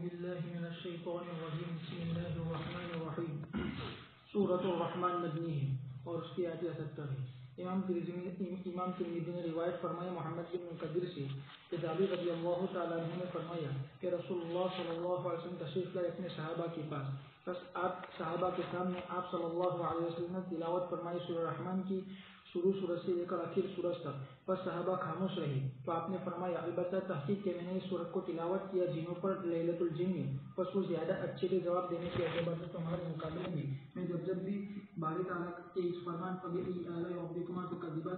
بالله من الشیطان الرجیم بسم اللہ الرحمن الرحیم سورۃ الرحمن مدنی ہے اور اس کی آیت 70 ہے۔ امام ترمذی نے روایت فرمایا محمد بن منکدر سے کہ جابر رضی اللہ تعالیٰ عنہ نے فرمایا کہ رسول اللہ صلی اللہ علیہ وسلم تشریف لائے اپنے صحابہ کے پاس، بس آپ صحابہ کے سامنے آپ صلی اللہ علیہ وسلم نے تلاوت فرمائی سورہ رحمان کی، شروع سورج سے لے کر آخر سورج تک، بس صحابہ خاموش رہے تو آپ نے فرمایا البتہ تحقیق کہ میں نے اس سورت کو تلاوت کیا جنوں پر لیلۃ الجن میں، بس وہ زیادہ اچھے سے جواب دینے کے اعتبار سے تمہارے مقابلے میں جب بھی باری تعالیٰ کے اس فرمان پر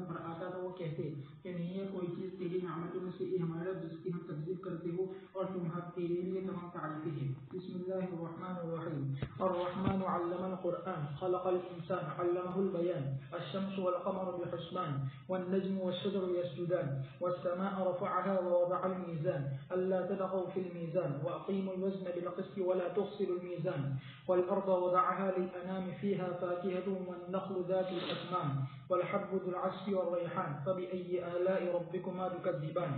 پر آتا تو وہ کہتے کہ نہیں ہے کوئی چیز تیری نعمتوں میں سے ہمارا جس کی ہم تکذیب کرتے ہو اور تیرے لیے تمام تعریفیں ہیں۔ بسم اللہ الرحمن الرحیم الرحمن علم القرآن خلق الانسان علمه البیان الشمس والقمر بحسبان والنجم والشجر يسجدان والسماء رفعها ووضع الميزان ألا تطغوا في الميزان وأقيموا الوزن بالقسط ولا تخسروا الميزان والأرض وضعها للأنام فيها فاكهة والنخل ذات الأكمام والحب ذو العصف والريحان فبأي آلاء ربكما تكذبان۔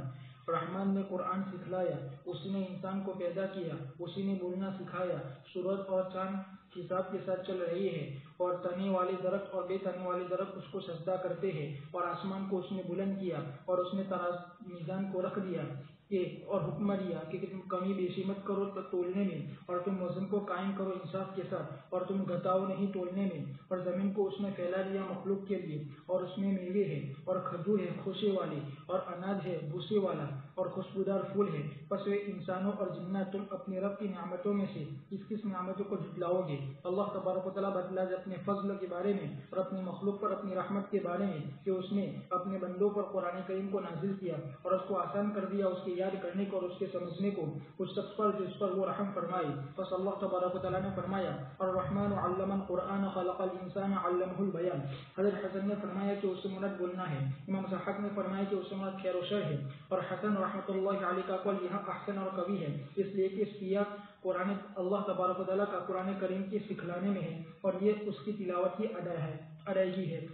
رحمان نے قرآن سکھلایا، اسی نے انسان کو پیدا کیا، اسی نے بولنا سکھایا، سورج اور چاند حساب کے ساتھ چل رہی ہے اور تنے والے درخت اور بے تنے والے درخت اس کو سجدہ کرتے ہیں، اور آسمان کو اس نے بلند کیا اور اس نے میزان کو رکھ دیا اور حکم دیا کہ تم کمی بیشی مت کرو تولنے میں، اور تم وزن کو قائم کرو انصاف کے ساتھ، اور تم گھٹاؤ نہیں تولنے میں، اور زمین کو اس نے پھیلا دیا مخلوق کے لیے، اور اس میں میوے ہے اور کھجور ہے خوشے والے، اور اناج ہے بوسے والا اور خوشبودار پھول ہے، پس وہ انسانوں اور جنات تم اپنے رب کی نعمتوں میں سے کس نعمتوں کو جھٹلاؤ گے۔ اللہ تبارک و تعالیٰ بتلا اپنے فضل کے بارے میں اور اپنی مخلوق پر اپنی رحمت کے بارے میں کہ اس نے اپنے بندوں پر قرآن کریم کو نازل کیا اور اس کو آسان کر دیا، اس کی یاد کرنے کو اور اس کے سمجھنے کو اس شخص پر جس پر وہ رحم فرمائے۔ بس اللہ تبارک و تعالیٰ نے فرمایا الرحمن علم القرآن خلق الانسان علمه البیان۔ حضرت حسن نے فرمایا کہ اس سے مراد بولنا ہے، امام صحاق نے فرمایا کہ اس سے مراد خیر و شر ہے، اور حسن رحمۃ اللہ علیہ کا قول یہاں احسن اور قوی ہے، اس لیے کہ سیاق قرآن اللہ تبارک و تعالیٰ کا قرآن کریم کے سکھلانے میں ہے اور یہ اس کی تلاوت کی ادائیگی ہے،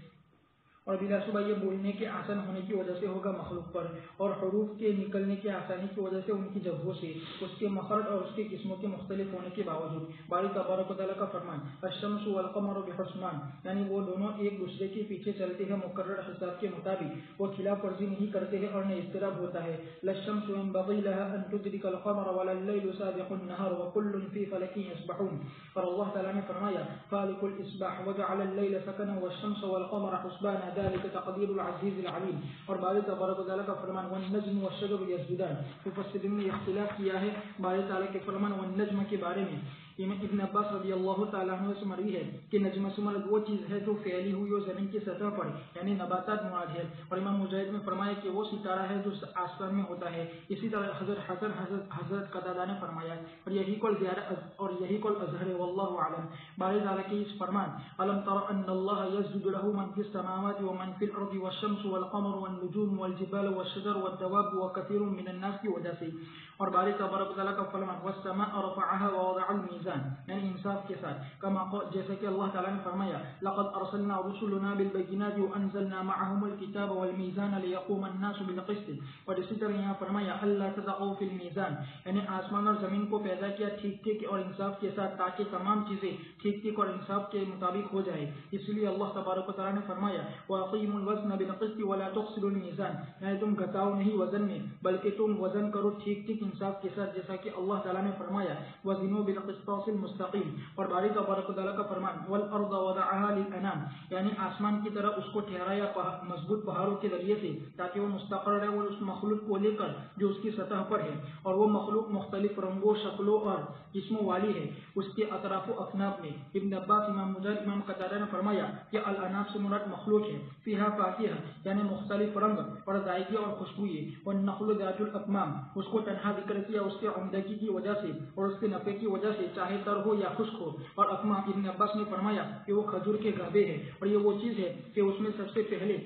اور بلا شبہ یہ بولنے کے آسان ہونے کی وجہ سے ہوگا مخلوق پر، اور حروف کے نکلنے کی آسانی کی وجہ سے ان کی جگہوں سے، اس کے مخرج اور اس کی قسموں کے مختلف ہونے کے باوجود۔ باری تبارک و تعالیٰ کا فرمان الشمس والقمر بحسبان، یعنی وہ دونوں ایک دوسرے کے پیچھے چلتے ہیں مقرر حساب کے مطابق، وہ خلاف ورزی نہیں کرتے ہیں اور نہ اضطراب ہوتا ہے۔ للشمس ينبغي لها ان تدرك القمر ولا الليل سابق النهار وكل في فلك يسبحون، اور اللہ تعالیٰ نے فرمایا فالق الاصباح وجعل الليل سكنا والشمس والقمر حسبانا ذلك تقدیر العزیز العلیم، اور باری تبارک و تعالیٰ کا فرمان والنجم والشجر یسجدان۔ مفسرین نے اختلاف کیا ہے باری تعالیٰ کے فرمان والنجم کے بارے میں۔ ابن عباس رضی اللہ تعالیٰ عنہ سے مروی ہے کہ نجم سے مراد وہ چیز ہے جو پھیلی ہوئی اور زمین کی سطح پر یعنی نباتات مراد ہے، اور امام مجاہد نے فرمایا کہ وہ ستارہ ہے جو آسمان میں ہوتا ہے۔ اسی طرح حضرت قتادہ نے فرمایا اور یہی قول اظہر ہے واللہ اعلم۔ باری تعالیٰ کے اس فرمان الم تر ان اللہ یسجد له من فی السماوات ومن فی الارض والشمس والقمر والنجوم والجبال والشجر والدواب وكثير من الناس کی وجہ سے، اور باری تبارک و تعالیٰ کا فرمان والسماء رفعها ووضع الميزان، یعنی انصاف کے ساتھ، کما جیسا کہ اللہ تعالیٰ نے فرمایا لقد ارسلنا رسلنا بالبينات وانزلنا معهم الكتاب والميزان ليقوم الناس بالقسط، اور اسی طرح یہاں فرمایا الا تطغوا في الميزان، یعنی آسمان اور زمین کو پیدا کیا ٹھیک اور انصاف کے ساتھ تاکہ تمام چیزیں ٹھیک اور انصاف کے مطابق ہو جائے۔ اس لیے اللہ تبارک و تعالیٰ نے فرمایا واقیموا الوزن بالقسط ولا تخسروا الميزان، یعنی تم گھٹاؤ نہیں وزن میں بلکہ تم وزن کرو ٹھیک انصاف کے ساتھ، جیسا کہ اللہ تعالیٰ نے فرمایا وزنوا بالقسطاس المستقیم، اور باری تبارک و تعالیٰ کا فرمان والارض وضعها للانام، یعنی آسمان کی طرح اس کو ٹھہرایا مضبوط پہاڑوں کے ذریعے سے تاکہ وہ مستقر رہے اور اس مخلوق کو لے کر جو اس کی سطح پر ہے، اور وہ مخلوق مختلف رنگوں شکلوں اور قسموں والی ہے اس کے اطراف و اکناف میں۔ ابن عباس، امام مجاہد، امام قتادہ نے فرمایا کہ الاناف سے مراد مخلوق ہے، فیہا فاکہہ یعنی مختلف رنگ اور ذائقے اور خوشبوئیں، والنخل ذات الاکمام، اس کو تنہا ذکر کیا اس کے عمدگی کی وجہ سے اور اس کے نفع کی وجہ سے، چاہے تر ہو یا خشک ہو، اور اکمام ابن عباس نے فرمایا کہ وہ کھجور کے گابے ہے، اور یہ وہ چیز ہے کہ اس میں سب سے پہلے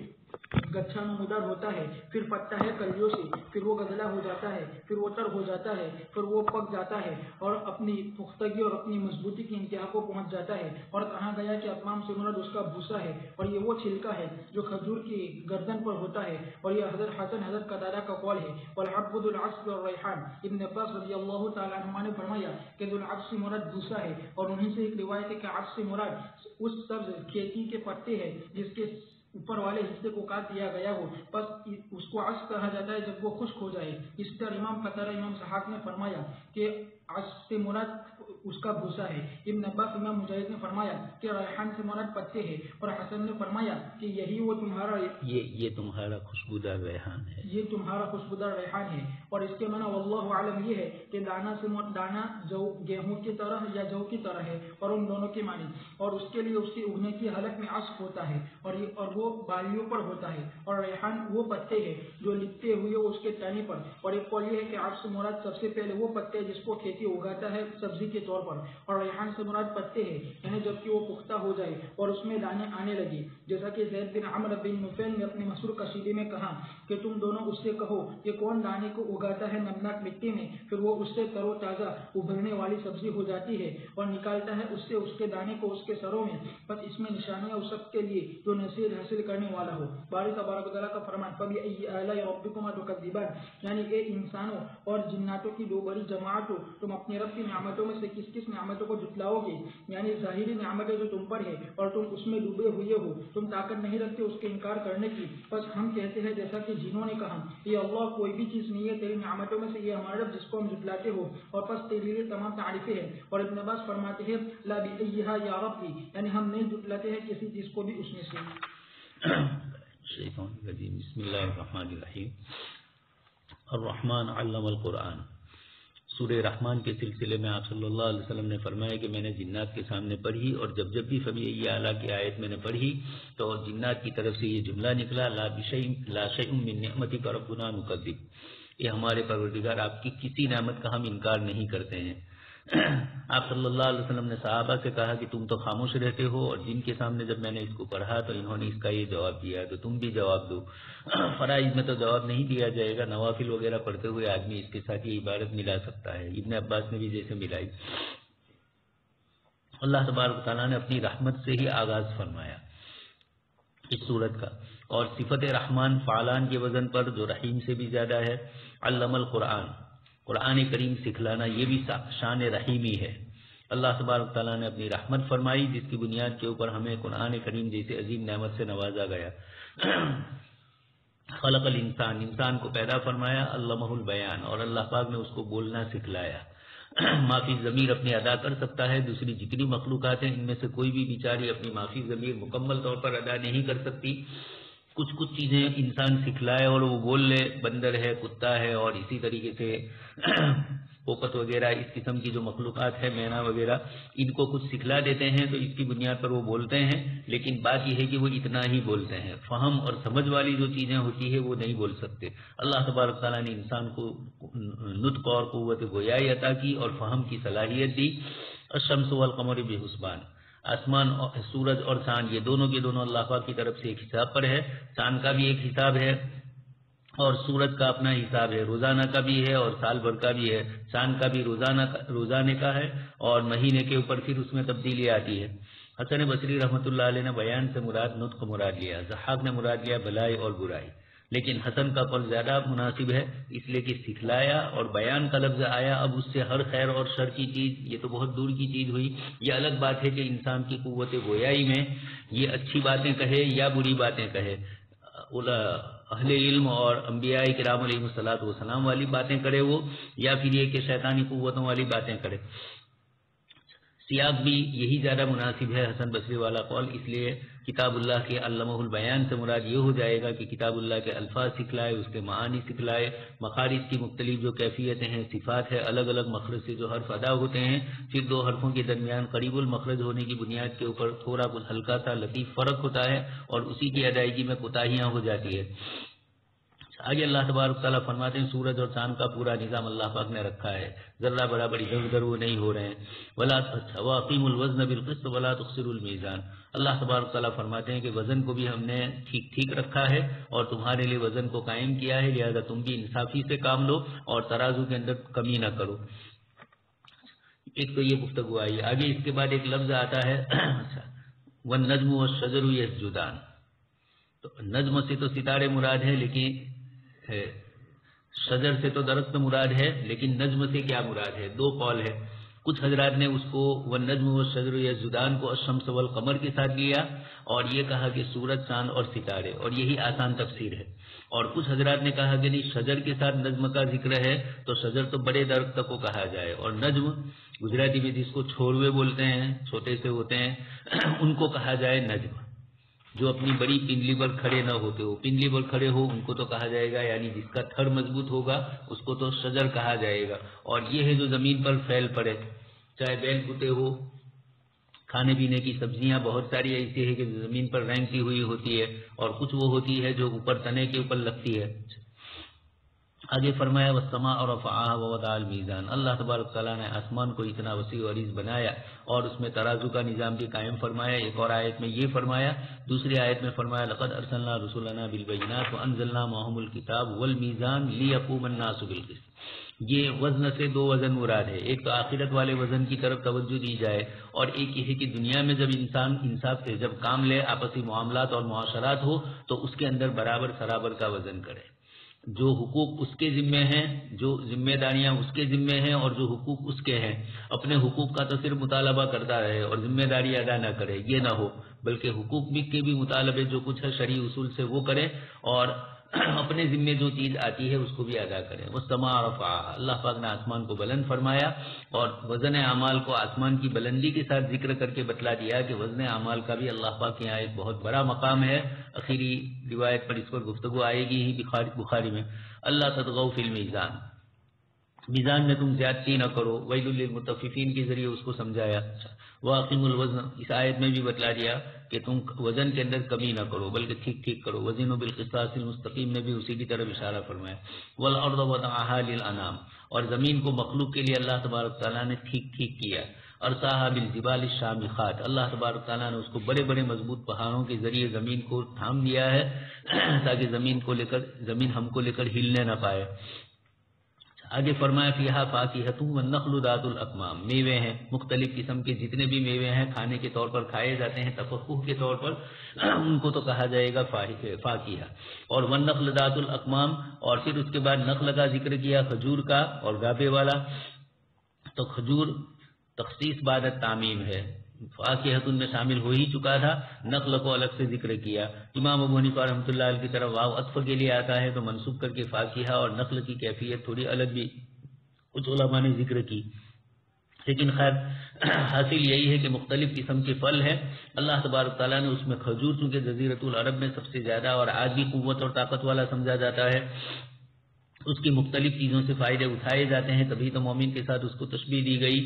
گچھا نمودار ہوتا ہے، پھر پکتا ہے کلیوں سے، پھر وہ گدلا ہو جاتا ہے، پھر وہ تر ہو جاتا ہے، پھر وہ پک جاتا ہے اور اپنی پختگی اور اپنی مضبوطی کی انتہا کو پہنچ جاتا ہے۔ اور کہا گیا کہ اتمام سے مراد اس کا بھوسا ہے، اور یہ وہ چھلکا ہے جو کھجور کی گردن پر ہوتا ہے، اور یہ حضرت حسن حضرت قتادہ کا قول ہے۔ والحب ذو العصف والریحان، ابن عباس رضی اللہ تعالیٰ عنہما نے فرمایا کہ ذو العصف سے مراد بھوسا ہے، اور انہیں سے ایک روایت ہے کہ عصف سے مراد اس سبز کھیتی کے پتے ہیں جس کے اوپر والے حصے کو کاٹ دیا گیا ہو، بس اس کو عصف کہا جاتا ہے جب وہ خشک ہو جائے۔ اس طرح امام قتادہ امام صحاق نے فرمایا کہ عصف سے مراد اس کا بھوسا ہے۔ ابن عباس امام مجاہد نے فرمایا کہ ریحان سے مراد پتے ہیں، اور حسن نے فرمایا کہ یہی وہ تمہارا یہ تمہارا خوشبودار ریحان ہے، یہ تمہارا خوشبودار ریحان ہے۔ اور اس کے معنی واللہ عالم یہ ہے کہ دانا سے دانا جو گیہوں کی طرح یا جو کی طرح ہے، اور ان دونوں کے معنی، اور اس کے لیے اس کے اگنے کی حلق میں عصف ہوتا ہے، اور وہ بالیوں پر ہوتا ہے، اور ریحان وہ پتے ہیں جو لپٹے ہوئے اس کے تنے پر۔ اور ایک قول یہ ہے کہ عصف سے مراد سب سے پہلے وہ پتے جس کو کھیتی اگاتا ہے سبزی کے طور پر، اور ریحان سے مراد پتے ہیں یعنی جبکہ وہ پختہ ہو جائے اور اس میں دانے آنے لگے، جیسا کہ زید بن عمرو بن نفیل نے اپنے مشہور قصیدے میں کہا کہ تم دونوں اس سے کہو کہ کون دانے کو اگاتا ہے نمناک مٹی میں، پھر وہ اس سے تر و تازہ ابھرنے والی سبزی ہو جاتی ہے اور نکالتا ہے اس سے اس کے دانے کو اس کے سروں میں، بس اس میں نشانیاں اس سب کے لیے جو نصیحت حاصل کرنے والا ہو۔ باری تبارک و تعالیٰ کا فرمان فَبِأَيِّ آلَاءِ رَبِّكُمَا تُكَذِّبَانِ، یعنی اے انسانوں اور جناتوں کی دو بڑی جماعتوں، تم اپنے رب کی نعمتوں میں سے کس کس نعمتوں کو جھٹلاؤ گے؟ یعنی ظاہری نعمتیں جو تم پر ہے اور تم اس میں ڈوبے ہوئے ہو، تم طاقت نہیں رکھتے اس کے انکار کرنے کی، بس ہم کہتے ہیں جیسا کہ جنوں نے کہا یہ اللہ کوئی بھی چیز نہیں ہے تیری نعمتوں میں سے، یہ ہمارا رب جس کو ہم جھٹلاتے ہو، اور پس تیرے لیے تمام تعریفیں ہیں۔ اور ابن عباس فرماتے ہیں لا بِأَيِّهَا یا ربی، یعنی ہم نہیں جھٹلاتے ہیں کسی چیز کو بھی اس میں سے۔ شیطان الرجیم، بسم اللہ الرحمن الرحیم۔ الرحمن علم القرآن۔ سورہ رحمان کے سلسلے میں آپ صلی اللہ علیہ وسلم نے فرمایا کہ میں نے جنات کے سامنے پڑھی، اور جب بھی فبِأَيِّ آلاء کی آیت میں نے پڑھی تو جنات کی طرف سے یہ جملہ نکلا لا شیء من نعمتک ربنا نکذب، یہ ہمارے پروردگار آپ کی کسی نعمت کا ہم انکار نہیں کرتے ہیں۔ آپ صلی اللہ علیہ وسلم نے صحابہ سے کہا کہ تم تو خاموش رہتے ہو، اور جن کے سامنے جب میں نے اس کو پڑھا تو انہوں نے اس کا یہ جواب دیا، تو تم بھی جواب دو۔ فرائض میں تو جواب نہیں دیا جائے گا، نوافل وغیرہ پڑھتے ہوئے آدمی اس کے ساتھ یہ عبارت ملا سکتا ہے۔ ابن عباس نے بھی جیسے ملائی۔ اللہ تبارک تعالیٰ نے اپنی رحمت سے ہی آغاز فرمایا اس صورت کا، اور صفت رحمان فعلان کے وزن پر جو رحیم سے بھی زیادہ ہے۔ علم القرآن، قرآن کریم سکھلانا، یہ بھی شان رحیمی ہے۔ اللہ تبارک تعالیٰ نے اپنی رحمت فرمائی جس کی بنیاد کے اوپر ہمیں قرآن کریم جیسے عظیم نعمت سے نوازا گیا۔ خلق الانسان، انسان کو پیدا فرمایا، علمہ البیان، اور اللہ پاک نے اس کو بولنا سکھلایا۔ معافی ضمیر اپنی ادا کر سکتا ہے، دوسری جتنی مخلوقات ہیں ان میں سے کوئی بھی بیچاری اپنی معافی ضمیر مکمل طور پر ادا نہیں کر سکتی۔ کچھ چیزیں انسان سکھلائے اور وہ بول لے، بندر ہے، کتا ہے، اور اسی طریقے سے پوپت وغیرہ اس قسم کی جو مخلوقات ہے، مینا وغیرہ، ان کو کچھ سکھلا دیتے ہیں تو اس کی بنیاد پر وہ بولتے ہیں، لیکن بات یہ ہے کہ وہ اتنا ہی بولتے ہیں، فہم اور سمجھ والی جو چیزیں ہوتی ہے وہ نہیں بول سکتے۔ اللہ تبارک تعالیٰ نے انسان کو نطق اور قوت گویائی عطا کی اور فہم کی صلاحیت دی۔ الشمس والقمر بحسبان، آسمان، سورج اور چاند، یہ دونوں کے دونوں اللہ پاک کی طرف سے ایک حساب پر ہے۔ چاند کا بھی ایک حساب ہے اور سورج کا اپنا حساب ہے، روزانہ کا بھی ہے اور سال بھر کا بھی ہے۔ چاند کا بھی روزانے کا ہے اور مہینے کے اوپر پھر اس میں تبدیلی آتی ہے۔ حسن بصری رحمۃ اللہ علیہ نے بیان سے مراد نطق مراد لیا، ضحاک نے مراد لیا بھلائی اور برائی، لیکن حسن کا قول زیادہ مناسب ہے اس لیے کہ سکھلایا اور بیان کا لفظ آیا، اب اس سے ہر خیر اور شر کی چیز، یہ تو بہت دور کی چیز ہوئی۔ یہ الگ بات ہے کہ انسان کی قوت گویائی میں یہ اچھی باتیں کہے یا بری باتیں کہے، اہل علم اور انبیاء کرام علیہ الصلوۃ والسلام والی باتیں کرے وہ، یا پھر یہ کہ شیطانی قوتوں والی باتیں کرے۔ سیاق بھی یہی زیادہ مناسب ہے حسن بصری والا قول، اس لیے کتاب اللہ کے علمہ البیان سے مراد یہ ہو جائے گا کہ کتاب اللہ کے الفاظ سکھلائے، اس کے معانی سکھلائے، مخارج کی مختلف جو کیفیتیں ہیں، صفات ہے، الگ الگ مخرج سے جو حرف ادا ہوتے ہیں، پھر دو حرفوں کے درمیان قریب المخرج ہونے کی بنیاد کے اوپر تھوڑا کچھ ہلکا سا لطیف فرق ہوتا ہے اور اسی کی ادائیگی میں کوتاہیاں ہو جاتی ہے۔ آگے اللہ تبارک تعالیٰ فرماتے ہیں سورج اور چاند کا پورا نظام اللہ پاک نے رکھا ہے، ذرہ برابر ادھر ادھر وہ نہیں ہو رہے ہیں. وَأَقِيمُوا الْوَزْنَ بِالْقِسْطِ وَلَا تُخْسِرُوا الْمِيزَانَ. اللہ تبارک تعالیٰ فرماتے ہیں کہ وزن کو بھی ہم نے ٹھیک ٹھیک رکھا ہے اور تمہارے لیے وزن کو قائم کیا ہے، لہذا تم بھی انصافی سے کام لو اور ترازو کے اندر کمی نہ کرو. ایک تو یہ گفتگو آئی. آگے اس کے بعد ایک لفظ آتا ہے وَالنَّجْمُ وَالشَّجَرُ يَسْجُدَانِ. تو نجم سے تو ستارے مراد ہے، لیکن شجر سے تو درخت مراد ہے، لیکن نجم سے کیا مراد ہے؟ دو قول ہے. کچھ حضرات نے اس کو والنجم والشجر یسجدان کو الشمس والقمر کے ساتھ لیا اور یہ کہا کہ سورج چاند اور ستارے، اور یہی آسان تفسیر ہے. اور کچھ حضرات نے کہا کہ نہیں، شجر کے ساتھ نجم کا ذکر ہے تو شجر تو بڑے درخت کو کہا جائے، اور نجم گجراتی میں جس کو چھوروے بولتے ہیں، چھوٹے سے ہوتے ہیں، ان کو کہا جائے نجم. جو اپنی بڑی پنڈلی پر کھڑے نہ ہوتے ہو، پنڈلی پر کھڑے ہو ان کو تو کہا جائے گا، یعنی جس کا تھڑ مضبوط ہوگا اس کو تو شجر کہا جائے گا. اور یہ ہے جو زمین پر پھیل پڑے، چاہے بیل بوٹے ہو، کھانے پینے کی سبزیاں بہت ساری ایسی ہے کہ زمین پر رینگتی ہوئی ہوتی ہے، اور کچھ وہ ہوتی ہے جو اوپر تنے کے اوپر لگتی ہے. آگے فرمایا والسماء رفعها ووضع الميزان. اللہ تبارک تعالیٰ نے آسمان کو اتنا وسیع و عریض بنایا اور اس میں ترازو کا نظام بھی قائم فرمایا. ایک اور آیت میں یہ فرمایا، دوسری آیت میں فرمایا لقد ارسلنا رسلنا بالبينات وانزلنا معهم الكتاب والميزان ليقوم الناس بالقسط. یہ وزن سے دو وزن مراد ہے. ایک تو آخرت والے وزن کی طرف توجہ دی جائے، اور ایک یہ ہے کہ دنیا میں جب انسان انصاف سے جب کام لے، آپسی معاملات اور معاشرات ہو، تو اس کے اندر برابر سرابر کا وزن کرے. جو حقوق اس کے ذمے ہیں، جو ذمہ داریاں اس کے ذمے ہیں، اور جو حقوق اس کے ہیں، اپنے حقوق کا تو صرف مطالبہ کرتا رہے اور ذمہ داری ادا نہ کرے، یہ نہ ہو، بلکہ حقوق کے بھی مطالبے جو کچھ ہے شرعی اصول سے وہ کرے، اور اپنے ذمے جو چیز آتی ہے اس کو بھی ادا کریں. والسماء رفعها. اللہ پاک نے آسمان کو بلند فرمایا، اور وزن اعمال کو آسمان کی بلندی کے ساتھ ذکر کر کے بتلا دیا کہ وزن اعمال کا بھی اللہ پاک کے یہاں ایک بہت بڑا مقام ہے. اخیری روایت پر اس پر گفتگو آئے گی ہی بخاری میں. اللہ تطغوا فی المیزان. میزان میں تم زیادتی نہ کرو. ویل للمطففین کے ذریعے اس کو سمجھایا. واقیموا الوزن. اس آیت میں بھی بتلا دیا کہ تم وزن کے اندر کمی نہ کرو بلکہ ٹھیک ٹھیک کرو. وزنوا بالقسطاس المستقیم میں بھی اسی کی طرف اشارہ فرمایا. والارض وضعها للانام. اور زمین کو مخلوق کے لیے اللہ تبارک تعالیٰ نے ٹھیک ٹھیک کیا. ارساها بالجبال الشامخات. اللہ تبارک تعالیٰ نے اس کو بڑے بڑے مضبوط پہاڑوں کے ذریعے زمین کو تھام لیا ہے تاکہ زمین ہم کو لے کر ہلنے نہ پائے. آگے فرمایا فیہا فاکہۃ والنخل ذات الاکمام. میوے ہیں مختلف قسم کے، جتنے بھی میوے ہیں کھانے کے طور پر کھائے جاتے ہیں، تفقہ کے طور پر ان کو تو کہا جائے گا فاکہہ. اور والنخل ذات الاکمام. اور پھر اس کے بعد نخل کا ذکر کیا، کھجور کا اور گابے والا. تو کھجور تخصیص بعد تعمیم ہے، فاکہۃ میں شامل ہو ہی چکا تھا، نخل کو الگ سے ذکر کیا. امام ابو حنیفہ رحمۃ اللہ علیہ کی طرف واو عطف کے لیے آتا ہے تو منسوب کر کے فاکہہ اور نخل کی کیفیت تھوڑی الگ بھی کچھ علماء نے ذکر کی. لیکن خیر حاصل یہی ہے کہ مختلف قسم کے پھل ہیں. اللہ تبارک تعالیٰ نے اس میں کھجور، چونکہ جزیرۃ العرب میں سب سے زیادہ اور آج بھی قوت اور طاقت والا سمجھا جاتا ہے، اس کی مختلف چیزوں سے فائدے اٹھائے جاتے ہیں، تبھی تو مومن کے ساتھ اس کو تشبیہ دی گئی.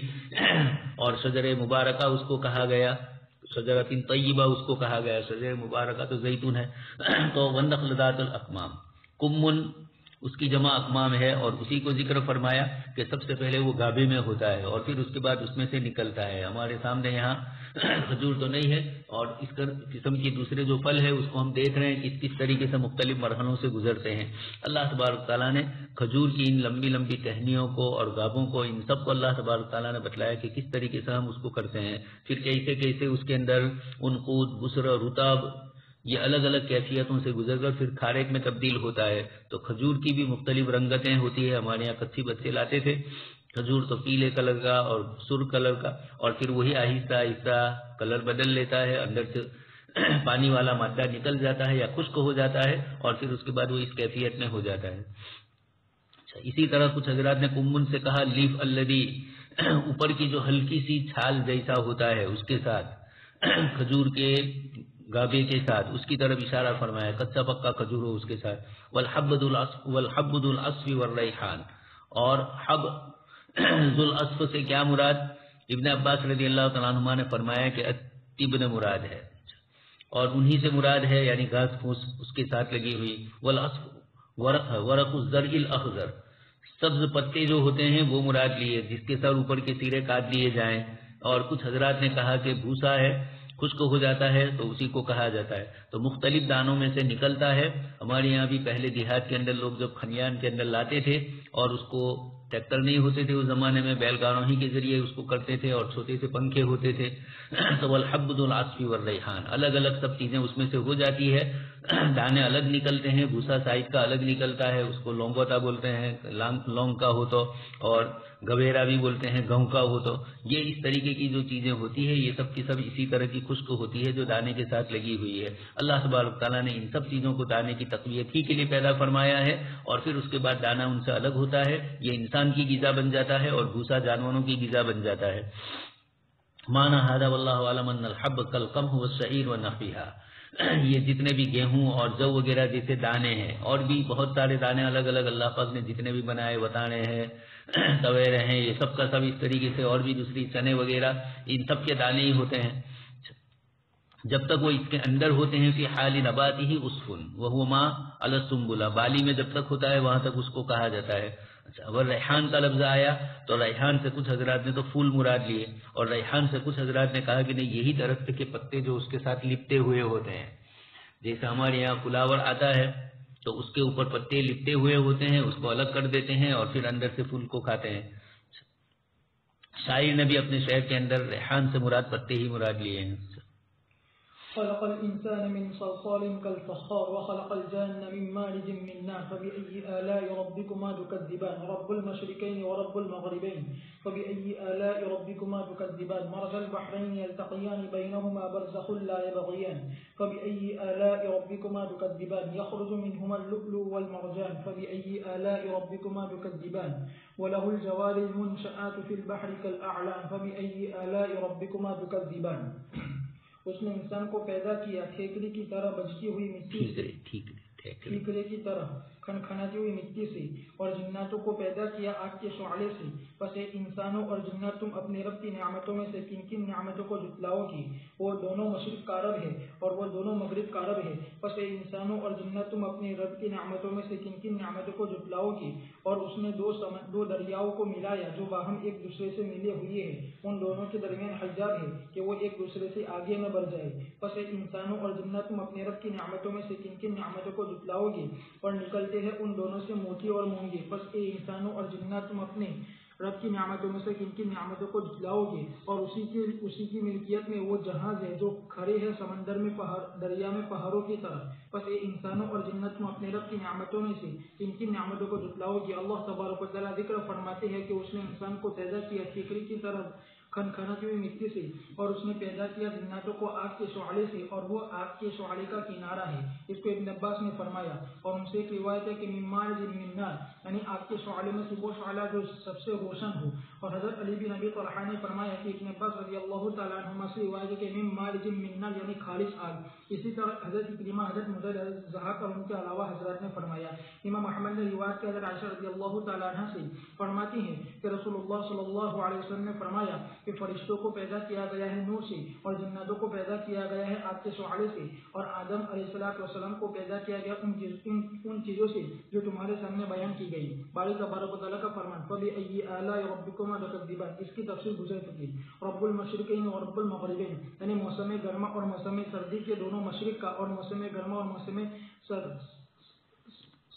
اور شجر مبارکہ اس کو کہا گیا، شجرۃ طیبہ اس کو کہا گیا. شجر مبارکہ تو زیتون ہے. تو والنخل ذات الاکمام. کمن اس کی جمع اکمام ہے، اور اسی کو ذکر فرمایا کہ سب سے پہلے وہ گابے میں ہوتا ہے اور پھر اس کے بعد اس میں سے نکلتا ہے. ہمارے سامنے یہاں کھجور تو نہیں ہے، اور اس قسم کی دوسرے جو پھل ہے اس کو ہم دیکھ رہے ہیں کس طریقے سے مختلف مرحلوں سے گزرتے ہیں. اللہ تبارک تعالیٰ نے کھجور کی ان لمبی لمبی ٹہنیوں کو اور گابوں کو، ان سب کو اللہ تبارک تعالیٰ نے بتلایا کہ کس طریقے سے ہم اس کو کرتے ہیں. پھر کیسے کیسے اس کے اندر عنقود، بسر، رطب، یہ الگ الگ کیفیتوں سے گزر کر پھر کھارے میں تبدیل ہوتا ہے. تو کھجور کی بھی مختلف رنگتیں ہوتی ہے. ہمارے یہاں کچی بچے لاتے تھے کھجور، تو پیلے کلر کا اور سرخ کلر کا، اور پھر وہی آہستہ آہستہ کلر بدل لیتا ہے، اندر سے پانی والا مادہ نکل جاتا ہے یا خشک ہو جاتا ہے، اور پھر اس کے بعد وہ اس کیفیت میں ہو جاتا ہے. اچھا، اسی طرح کچھ حضرات نے کمن سے کہا لیف الذی، اوپر کی جو ہلکی سی چھال جیسا ہوتا ہے اس کے ساتھ، کھجور کے گابے کے ساتھ، اس کی طرف اشارہ فرمایا. کچا پکا کھجور ہو اس کے ساتھ. والحب ذو العصف والریحان. اور حب ذو العصف سے کیا مراد؟ ابن عباس رضی اللہ تعالیٰ عنہما نے فرمایا کہ تبن مراد ہے، اور انہی سے مراد ہے، یعنی گھاس پھوس اس کے ساتھ لگی ہوئی. ورق الزرع الاخضر، سبز پتے جو ہوتے ہیں وہ مراد لیے، جس کے سر اوپر کے سرے کاٹ لیے جائیں. اور کچھ حضرات نے کہا کہ بھوسا ہے، خشک ہو جاتا ہے تو اسی کو کہا جاتا ہے. تو مختلف دانوں میں سے نکلتا ہے. ہمارے یہاں بھی پہلے دیہات کے اندر لوگ جب کھلیان کے اندر لاتے تھے اور اس کو ٹریکٹر نہیں ہوتے تھے اس زمانے میں، بیل گاڑوں ہی کے ذریعے اس کو کرتے تھے اور چھوٹے سے پنکھے ہوتے تھے. تو الحب العصف والریحان، الگ الگ سب چیزیں اس میں سے ہو جاتی ہے. دانے الگ نکلتے ہیں، بھوسا سائز کا الگ نکلتا ہے، اس کو لونگوتا بولتے ہیں لونگ کا ہو تو، اور گویرا بھی بولتے ہیں گہوں کا ہو تو. یہ اس طریقے کی جو چیزیں ہوتی ہے یہ سب کی سب اسی طرح کی خشک ہوتی ہے جو دانے کے ساتھ لگی ہوئی ہے. اللہ تبارک تعالیٰ نے ان سب چیزوں کو دانے کی تقویت ہی کے لیے پیدا فرمایا ہے، اور پھر اس کے بعد دانا ان سے الگ ہوتا ہے، یہ انسان کی غذا بن جاتا ہے اور بھوسا جانوروں کی غذا بن جاتا ہے. مانا ھذا واللہ اعلم ان الحب کالقمح والشعیر ونحوها. یہ جتنے بھی گیہوں اور جو وغیرہ جیسے دانے ہیں، اور بھی بہت سارے دانے الگ الگ اللہ پاک نے جتنے بھی بنائے، وطانے ہیں، تویرے ہیں، یہ سب کا سب اس طریقے سے، اور بھی دوسری چنے وغیرہ، ان سب کے دانے ہی ہوتے ہیں جب تک وہ اس کے اندر ہوتے ہیں. فی حال نباتہ عصف وہو ما علی السنبلہ، بالی میں جب تک ہوتا ہے وہاں تک اس کو کہا جاتا ہے. اچھا، اگر ریحان کا لفظ آیا تو ریحان سے کچھ حضرات نے تو پھول مراد لیے، اور ریحان سے کچھ حضرات نے کہا کہ نہیں، یہی درخت کے پتے جو اس کے ساتھ لپٹے ہوئے ہوتے ہیں. جیسے ہمارے یہاں فلاور آتا ہے تو اس کے اوپر پتے لپٹے ہوئے ہوتے ہیں، اس کو الگ کر دیتے ہیں اور پھر اندر سے پھول کو کھاتے ہیں. شاعر نے بھی اپنے شعر کے اندر ریحان سے مراد پتے ہی مراد لیے ہیں. خلق الإنسان من صلصال كالفخار وخلق الجان من مارج من نار فبأي آلاء ربكما تكذبان رب المشرقين ورب المغربين فبأي آلاء ربكما تكذبان مرج البحرين يلتقيان بينهما برزخ لا يبغيان فبأي آلاء ربكما تكذبان يخرج منهما اللؤلؤ والمرجان فبأي آلاء ربكما تكذبان وله الجوار المنشآت في البحر كالأعلام فبأي آلاء ربكما تكذبان. اس نے انسان کو پیدا کیا ٹھیکری کی طرح بجتی ہوئی مٹی سے، ٹھیکرے کی طرح کھنکھناتی ہوئی مٹی سے، اور جناتوں کو پیدا کیا آگ کے شعلے سے. پس اے انسانوں اور جنات، تم اپنے رب کی نعمتوں میں سے کن کن نعمتوں کو جتلاؤ گی؟ وہ دونوں مشرق کا رب ہے اور وہ دونوں مغرب کا رب ہے. پس اے انسانوں اور جنات، تم اپنے رب کی نعمتوں میں سے کن کن نعمتوں کو جتلاؤ گی؟ اور اس نے دو دریاؤں کو ملایا جو باہم ایک دوسرے سے ملے ہوئے ہیں، ان دونوں کے درمیان حجاب ہے کہ وہ ایک دوسرے سے آگے نہ بڑھ جائے. پس اے انسانوں اور جنات، تم اپنے رب کی نعمتوں میں سے کن کن نعمتوں کو جتلاؤ گی؟ اور نکلتے ہیں ان دونوں سے موتی اور مونگے. پس اے انسانوں اور جنات، تم اپنے رب کی نعمتوں میں سے کن کن نعمتوں کو جتلاؤ گے؟ اور اسی کی ملکیت میں وہ جہاز ہے جو کھڑے ہیں سمندر میں دریا میں پہاڑوں کی طرح. پس اے انسانوں اور جنات، تم اپنے رب کی نعمتوں میں سے کن کن نعمتوں کو جتلاؤ گے؟ اللہ تبارک و تعالیٰ ذکر فرماتے ہیں کہ اس نے انسان کو پیدا کیا ٹھیکری کی طرح کھنکھناتی ہوئی مٹی سے، اور اس نے پیدا کیا جناتوں کو آگ کے شعلے سے، اور وہ آگ کے شعلے کا کنارہ ہے. اس کو ابن عباس نے فرمایا. اور ان سے ایک روایت ہے کہ من مارج من نار، یعنی آگ کے شعلے میں سے وہ شعلہ جو سب سے روشن ہو. اور حضرت علی بن ابی طلحہ نے فرمایا کہ ابن عباس رضی اللہ تعالیٰ عنہما سے روایت ہے کہ من مارج من نار یعنی خالص آگ. اسی طرح حضرت اکرمہ، حضرت مجاہد، حضرت ضحاک اور ان کے علاوہ حضرات نے فرمایا. امام احمد نے روایت کی حضرت عائشہ رضی اللہ تعالیٰ عنہ سے فرماتی ہیں کہ رسول اللہ صلی اللہ علیہ وسلم نے فرمایا کہ فرشتوں کو پیدا کیا گیا ہے نور سے، اور جناتوں کو پیدا کیا گیا ہے آگ کے شعلے سے، اور آدم علیہ السلام کو پیدا کیا گیا ان چیزوں سے جو تمہارے سامنے بیان کی گئی. باری تبارک و تعالیٰ کا فرمان فبأي آلاء ربكما تكذبان، اس کی تفصیل گزر چکی. رب المشرقین اور رب المغربین، یعنی موسم گرما اور موسم سردی کے دونوں مشرق کا، اور موسم گرما اور موسم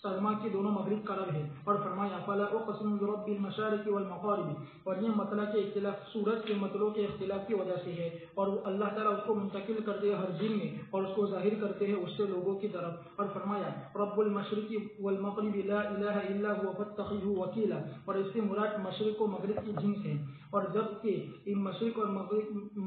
سرما کی دونوں مغرب کا رب ہے. اور فرمایا فلا اقسم برب المشارق والمغارب، اور یہ مطلع کے اختلاف سورج کے مطلوع کے اختلاف کی وجہ سے ہے، اور اللہ تعالیٰ اس کو منتقل کرتے ہیں ہر دن میں، اور اس کو ظاہر کرتے ہیں اس سے لوگوں کی طرف. اور فرمایا رب المشرق والمغرب لا الہ الا هو فاتخذه وکیلا، اور اس سے مراد مشرق و مغرب کی جنس ہے. اور جبکہ ان مشرق اور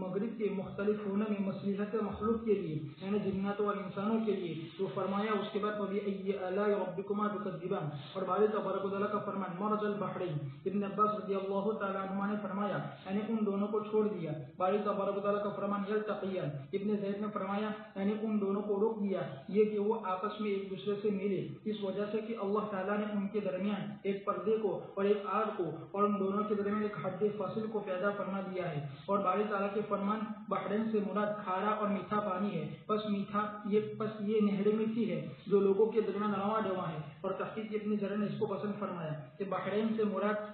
مغرب کے مختلف ہونے میں مصلحت مخلوق کے لیے، یعنی جناتوں اور انسانوں کے لیے، تو فرمایا اس کے بعد فبأي آلاء ربكما تكذبان. اور باری تبارک و تعالیٰ کا فرمان مرج البحرین، ابن عباس رضی اللہ تعالیٰ عنہ نے فرمایا یعنی ان دونوں کو چھوڑ دیا. باری تبارک و تعالیٰ کا فرمان یلتقیان، ابن زید نے فرمایا یعنی ان دونوں کو روک دیا، یہ کہ وہ آپس میں ایک دوسرے سے ملے، اس وجہ سے کہ اللہ تعالیٰ نے ان کے درمیان ایک پردے کو اور ایک آگ کو، اور ان دونوں کے درمیان ایک حد فاصل کو پیدا فرما دیا ہے. اور باری تعالیٰ کے فرمان بحرین سے مراد کھارا اور میٹھا پانی ہے. پس یہ نہریں میٹھی ہے جو لوگوں کے درمیان رواں رواں ہے. ہے، اور تحقیق ابن جریر نے اس کو پسند فرمایا کہ بحرین سے مراد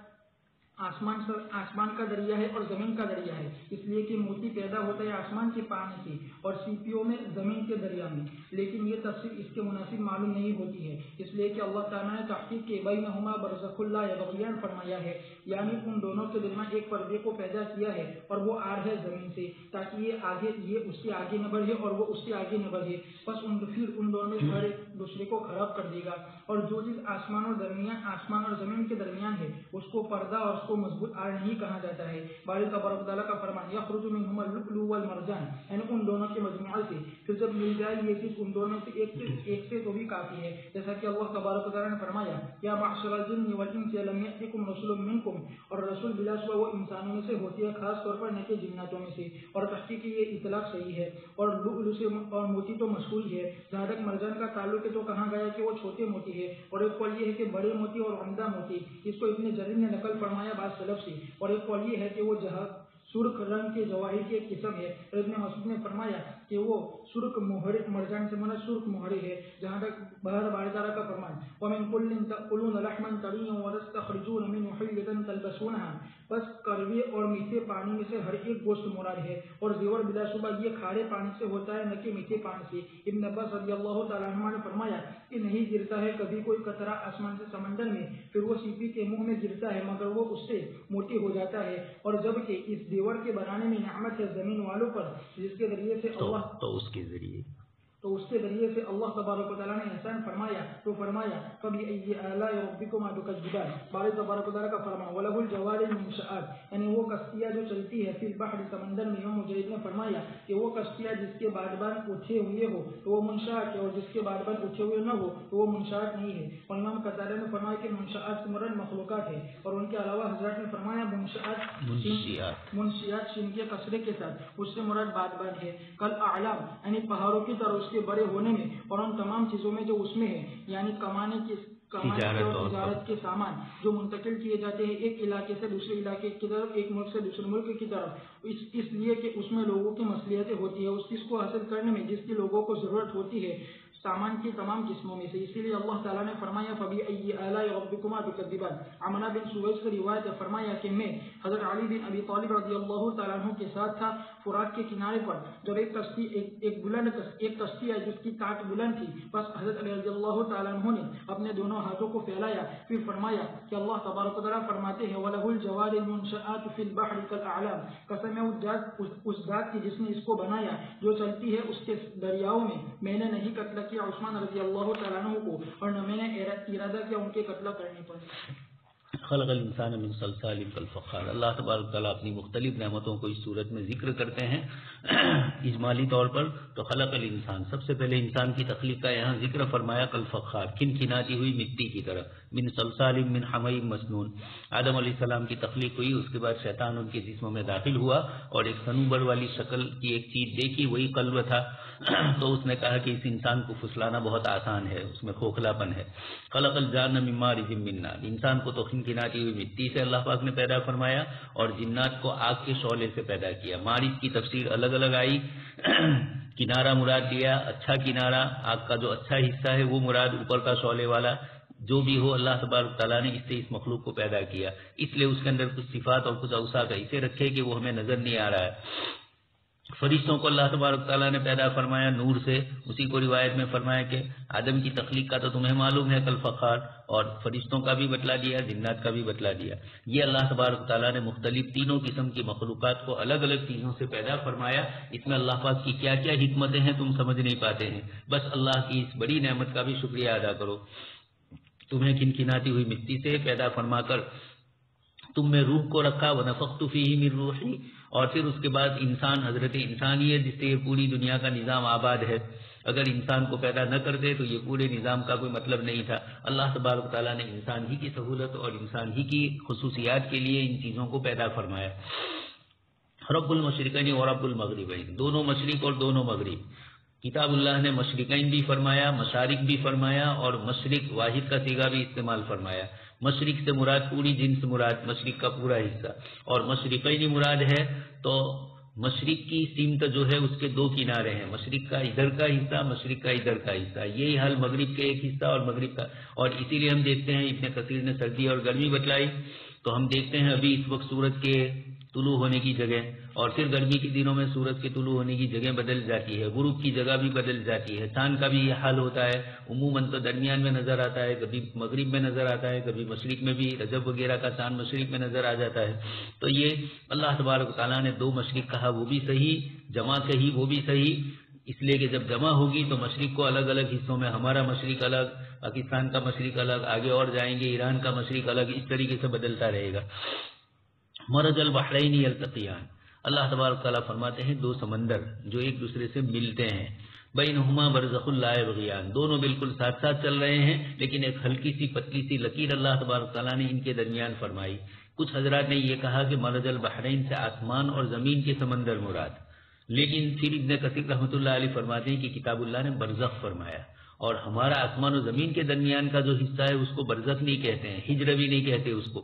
آسمان کا دریا ہے اور زمین کا دریا ہے، اس لیے کہ موتی پیدا ہوتا ہے آسمان کے پانی سے اور سیپیوں میں زمین کے دریا میں، لیکن یہ تفسیر اس کے مناسب معلوم نہیں ہوتی ہے، اس لیے کہ اللہ تعالیٰ نے تحقیق کے بینہما برزخ لا یبغیان فرمایا ہے، یعنی ان دونوں کے درمیان ایک پردے کو پیدا کیا ہے اور وہ آڑ ہے زمین سے، تاکہ یہ اس کے آگے نہ بڑھے اور وہ اس کے آگے نہ بڑھے، بس پھر ان دونوں میں ہر ایک دوسرے کو خراب کر دے گا، اور جو چیز آسمان اور زمین کے درمیان ہے اس کو پردہ اور اس کو مضبوط آڑ نہیں کہا جاتا ہے۔ باری تبارک تعالیٰ کا فرمان یخرج منہما اللؤلؤ والمرجان، یعنی ان دونوں کے مجموعے سے پھر جب مل جائے یہ چیز ان دونوں سے ایک سے تو بھی کافی ہے، جیسا کہ اللہ تبارک تعالیٰ نے فرمایا یا معشر الجن والانس لم یأتکم رسول منکم، اور رسول بلا شبہ وہ انسانوں میں سے ہوتی ہے، خاص طور پر نہ کہ جناتوں میں سے، اور تحقیق یہ اطلاق صحیح ہے، اور لؤلؤ سے اور موتی تو مشہور ہے، جہاں تک مرجان کا تعلق ہے تو کہا گیا کہ وہ چھوٹے موتی ہے، اور ایک قول یہ ہے کہ بڑے موتی اور عمدہ موتی، اس کو ابن جریر نے نقل فرمایا بعض سلف سے، اور ایک قول یہ ہے کہ وہ سرخ رنگ کے جواہر کی ایک قسم ہے، اور ابن مسعود نے فرمایا کہ وہ سرخ مہر مرجان سے مراد سرخ مہرے ہے، جہاں تک بہر باری تعالیٰ کا فرمان وَمِن كُلٍّ تَأْكُلُونَ لَحْمًا طَرِيًّا وَتَسْتَخْرِجُونَ مِنْهُ حِلْيَةً تَلْبَسُونَهَا، بس کڑوے اور میٹھے پانی میں سے ہر ایک گوشت مراد ہے، اور زیور بلا شبہ یہ کھارے پانی سے ہوتا ہے نہ کہ میٹھے پانی سے۔ ابن عباس رضی اللہ تعالیٰ عنہ نے فرمایا کہ نہیں گرتا ہے کبھی کوئی قطرہ آسمان سے سمندر میں، پھر وہ سیپی کے منہ میں گرتا ہے مگر وہ اس سے موٹی ہو جاتا ہے، اور جب کہ اس دیور کے بنانے میں نعمت ہے زمین والوں پر، جس کے ذریعے سے اس کے ذریعے سے اللہ تبارک و تعالیٰ نے احسان فرمایا، تو فرمایا فَبِأَيِّ آلَاءِ رَبِّكُمَا تُكَذِّبَانِ، باری تبارک و تعالیٰ کا فرمان وَلَهُ الْجَوَارِ الْمُنشَآتُ، یعنی وہ کشتیاں جو چلتی ہے فی البحر سمندر میں، مجاہد نے فرمایا کہ وہ کشتیاں جس کے بادبان اٹھے ہوئے ہو تو وہ منشآت ہے، اور جس کے بادبان اٹھے ہوئے نہ ہو تو وہ منشآت نہیں ہے، اور امام قتادہ نے فرمایا کہ منشآت سے مراد مخلوقات ہے، اور ان کے علاوہ حضرت نے فرمایا منشیات شین کے کسرے کے ساتھ اس سے مراد بادبان ہے، کل اعلام یعنی پہاڑوں کی طرح اس کے بڑے ہونے میں، اور ان تمام چیزوں میں جو اس میں ہے، یعنی کمانے اور تجارت کے سامان جو منتقل کیے جاتے ہیں ایک علاقے سے دوسرے علاقے کی طرف، ایک ملک سے دوسرے ملک کی طرف، اس لیے کہ اس میں لوگوں کی مصلحتیں ہوتی ہے، اس چیز کو حاصل کرنے میں جس کی لوگوں کو ضرورت ہوتی ہے سامان کی تمام قسموں میں سے، اسی لیے اللہ تعالیٰ نے فرمایا فَبِأَيِّ آلَاءِ رَبِّكُمَا تُكَذِّبَانِ۔ عمرہ بن سویس سے روایت ہے، فرمایا کہ میں حضرت علی بن ابی طالب رضی اللہ تعالیٰ عنہ کے ساتھ تھا فرات کے کنارے پر، جب ایک کشتی ہے جس کی تاٹ بلند تھی، بس حضرت علی رضی اللہ تعالیٰ عنہ نے اپنے دونوں ہاتھوں کو پھیلایا، پھر فرمایا کہ اللہ تبارک و تعالیٰ فرماتے ہیں وَلَهُ الْجَوَارِ الْمُنشَآتُ فِي الْبَحْرِ كَالْأَعْلَامِ، قسم ہے اس ذات کی جس نے اس کو بنایا جو چلتی ہے اس کے دریاؤں میں نے نہیں قتل کیا عثمان رضی اللہ تعالیٰ عنہ کو، اور نہ میں نے ارادہ کیا ان کے قتل کرنے پر۔ خلق الانسان من صلصال کالفخار، اللہ تبارک تعالیٰ اپنی مختلف نعمتوں کو اس صورت میں ذکر کرتے ہیں اجمالی طور پر۔ تو خلق الانسان، سب سے پہلے انسان کی تخلیق کا یہاں ذکر فرمایا کالفخار، کھنکھناتی ہوئی مٹی کی طرح، من صلصال من حمأ مسنون، آدم علیہ السلام کی تخلیق ہوئی، اس کے بعد شیطان ان کے جسموں میں داخل ہوا اور ایک صنوبر والی شکل کی ایک چیز دیکھی، وہی قلب تھا، تو اس نے کہا کہ اس انسان کو پھسلانا بہت آسان ہے، اس میں کھوکھلا پن ہے۔ خلق الجان من مارج من نار، انسان کو تو کھنکھناتی ہوئی مٹی سے اللہ پاک نے پیدا فرمایا، اور جنات کو آگ کے شعلے سے پیدا کیا۔ مارج کی تفسیر الگ الگ آئی، کنارہ مراد دیا، اچھا کنارہ، آگ کا جو اچھا حصہ ہے وہ مراد، اوپر کا شعلے والا، جو بھی ہو اللہ تبارک تعالیٰ نے اس سے اس مخلوق کو پیدا کیا، اس لیے اس کے اندر کچھ صفات اور کچھ اوصاف ایسے رکھے کہ وہ ہمیں نظر نہیں آ رہا ہے۔ فرشتوں کو اللہ تبارک تعالیٰ نے پیدا فرمایا نور سے، اسی کو روایت میں فرمایا کہ آدم کی تخلیق کا تو تمہیں معلوم ہے کالفخار، اور فرشتوں کا بھی بتلا دیا، جنات کا بھی بتلا دیا۔ یہ اللہ تبارک تعالیٰ نے مختلف تینوں قسم کی مخلوقات کو الگ الگ چیزوں سے پیدا فرمایا، اس میں اللہ پاک کی کیا کیا حکمتیں ہیں تم سمجھ نہیں پاتے ہیں، بس اللہ کی اس بڑی نعمت کا بھی شکریہ ادا کرو۔ تمہیں کھنکھناتی ہوئی مٹی سے پیدا فرما کر تم میں روح کو رکھا، وَنَفَخْتُ فِيهِ مِن رُوحِي، اور پھر اس کے بعد انسان، حضرت انسان ہی ہے جس سے یہ پوری دنیا کا نظام آباد ہے۔ اگر انسان کو پیدا نہ کرتے تو یہ پورے نظام کا کوئی مطلب نہیں تھا۔ اللہ تبارک تعالیٰ نے انسان ہی کی سہولت اور انسان ہی کی خصوصیات کے لیے ان چیزوں کو پیدا فرمایا۔ رب المشرقین و رب المغربین، دونوں مشرق اور دونوں مغرب۔ کتاب اللہ نے مشرقین بھی فرمایا، مشارق بھی فرمایا، اور مشرق واحد کا صیغہ بھی استعمال فرمایا۔ مشرق سے مراد پوری جنس مراد، مشرق کا پورا حصہ، اور مشرقین مراد ہے تو مشرق کی سمت جو ہے اس کے دو کنارے ہیں، مشرق کا ادھر کا حصہ، مشرق کا ادھر کا حصہ، یہی حال مغرب کے ایک حصہ اور مغرب کا، اور اسی لیے ہم دیکھتے ہیں ابن کثیر نے سردی اور گرمی بتلائی، تو ہم دیکھتے ہیں ابھی اس وقت سورج کے طلوع ہونے کی جگہ، اور پھر گرمی کے دنوں میں سورج کے طلوع ہونے کی جگہ بدل جاتی ہے، غروب کی جگہ بھی بدل جاتی ہے، چاند کا بھی یہ حال ہوتا ہے، عموماً تو درمیان میں نظر آتا ہے، کبھی مغرب میں نظر آتا ہے، کبھی مشرق میں بھی، رجب وغیرہ کا چاند مشرق میں نظر آ جاتا ہے۔ تو یہ اللہ تبارک و تعالیٰ نے دو مشرق کہا، وہ بھی صحیح، جمع کہی وہ بھی صحیح، اس لیے کہ جب جمع ہوگی تو مشرق کو الگ الگ حصوں میں، ہمارا مشرق الگ، پاکستان کا مشرق الگ، آگے اور جائیں گے ایران کا مشرق الگ، اس طریقے سے بدلتا رہے گا۔ مرج البحرین یلتقیان، اللہ تبارک تعالیٰ فرماتے ہیں دو سمندر جو ایک دوسرے سے ملتے ہیں، بینہما برزخ لا یبغیان، دونوں بالکل ساتھ ساتھ چل رہے ہیں، لیکن ایک ہلکی سی پتلی سی لکیر اللہ تبارک تعالیٰ نے ان کے درمیان فرمائی۔ کچھ حضرات نے یہ کہا کہ مرج البحرین سے آسمان اور زمین کے سمندر مراد، لیکن پھر ابن کثیر رحمۃ اللہ علیہ فرماتے ہیں کہ کتاب اللہ نے برزخ فرمایا، اور ہمارا آسمان و زمین کے درمیان کا جو حصہ ہے اس کو برزخ نہیں کہتے ہیں، ہجر بھی نہیں کہتے اس کو،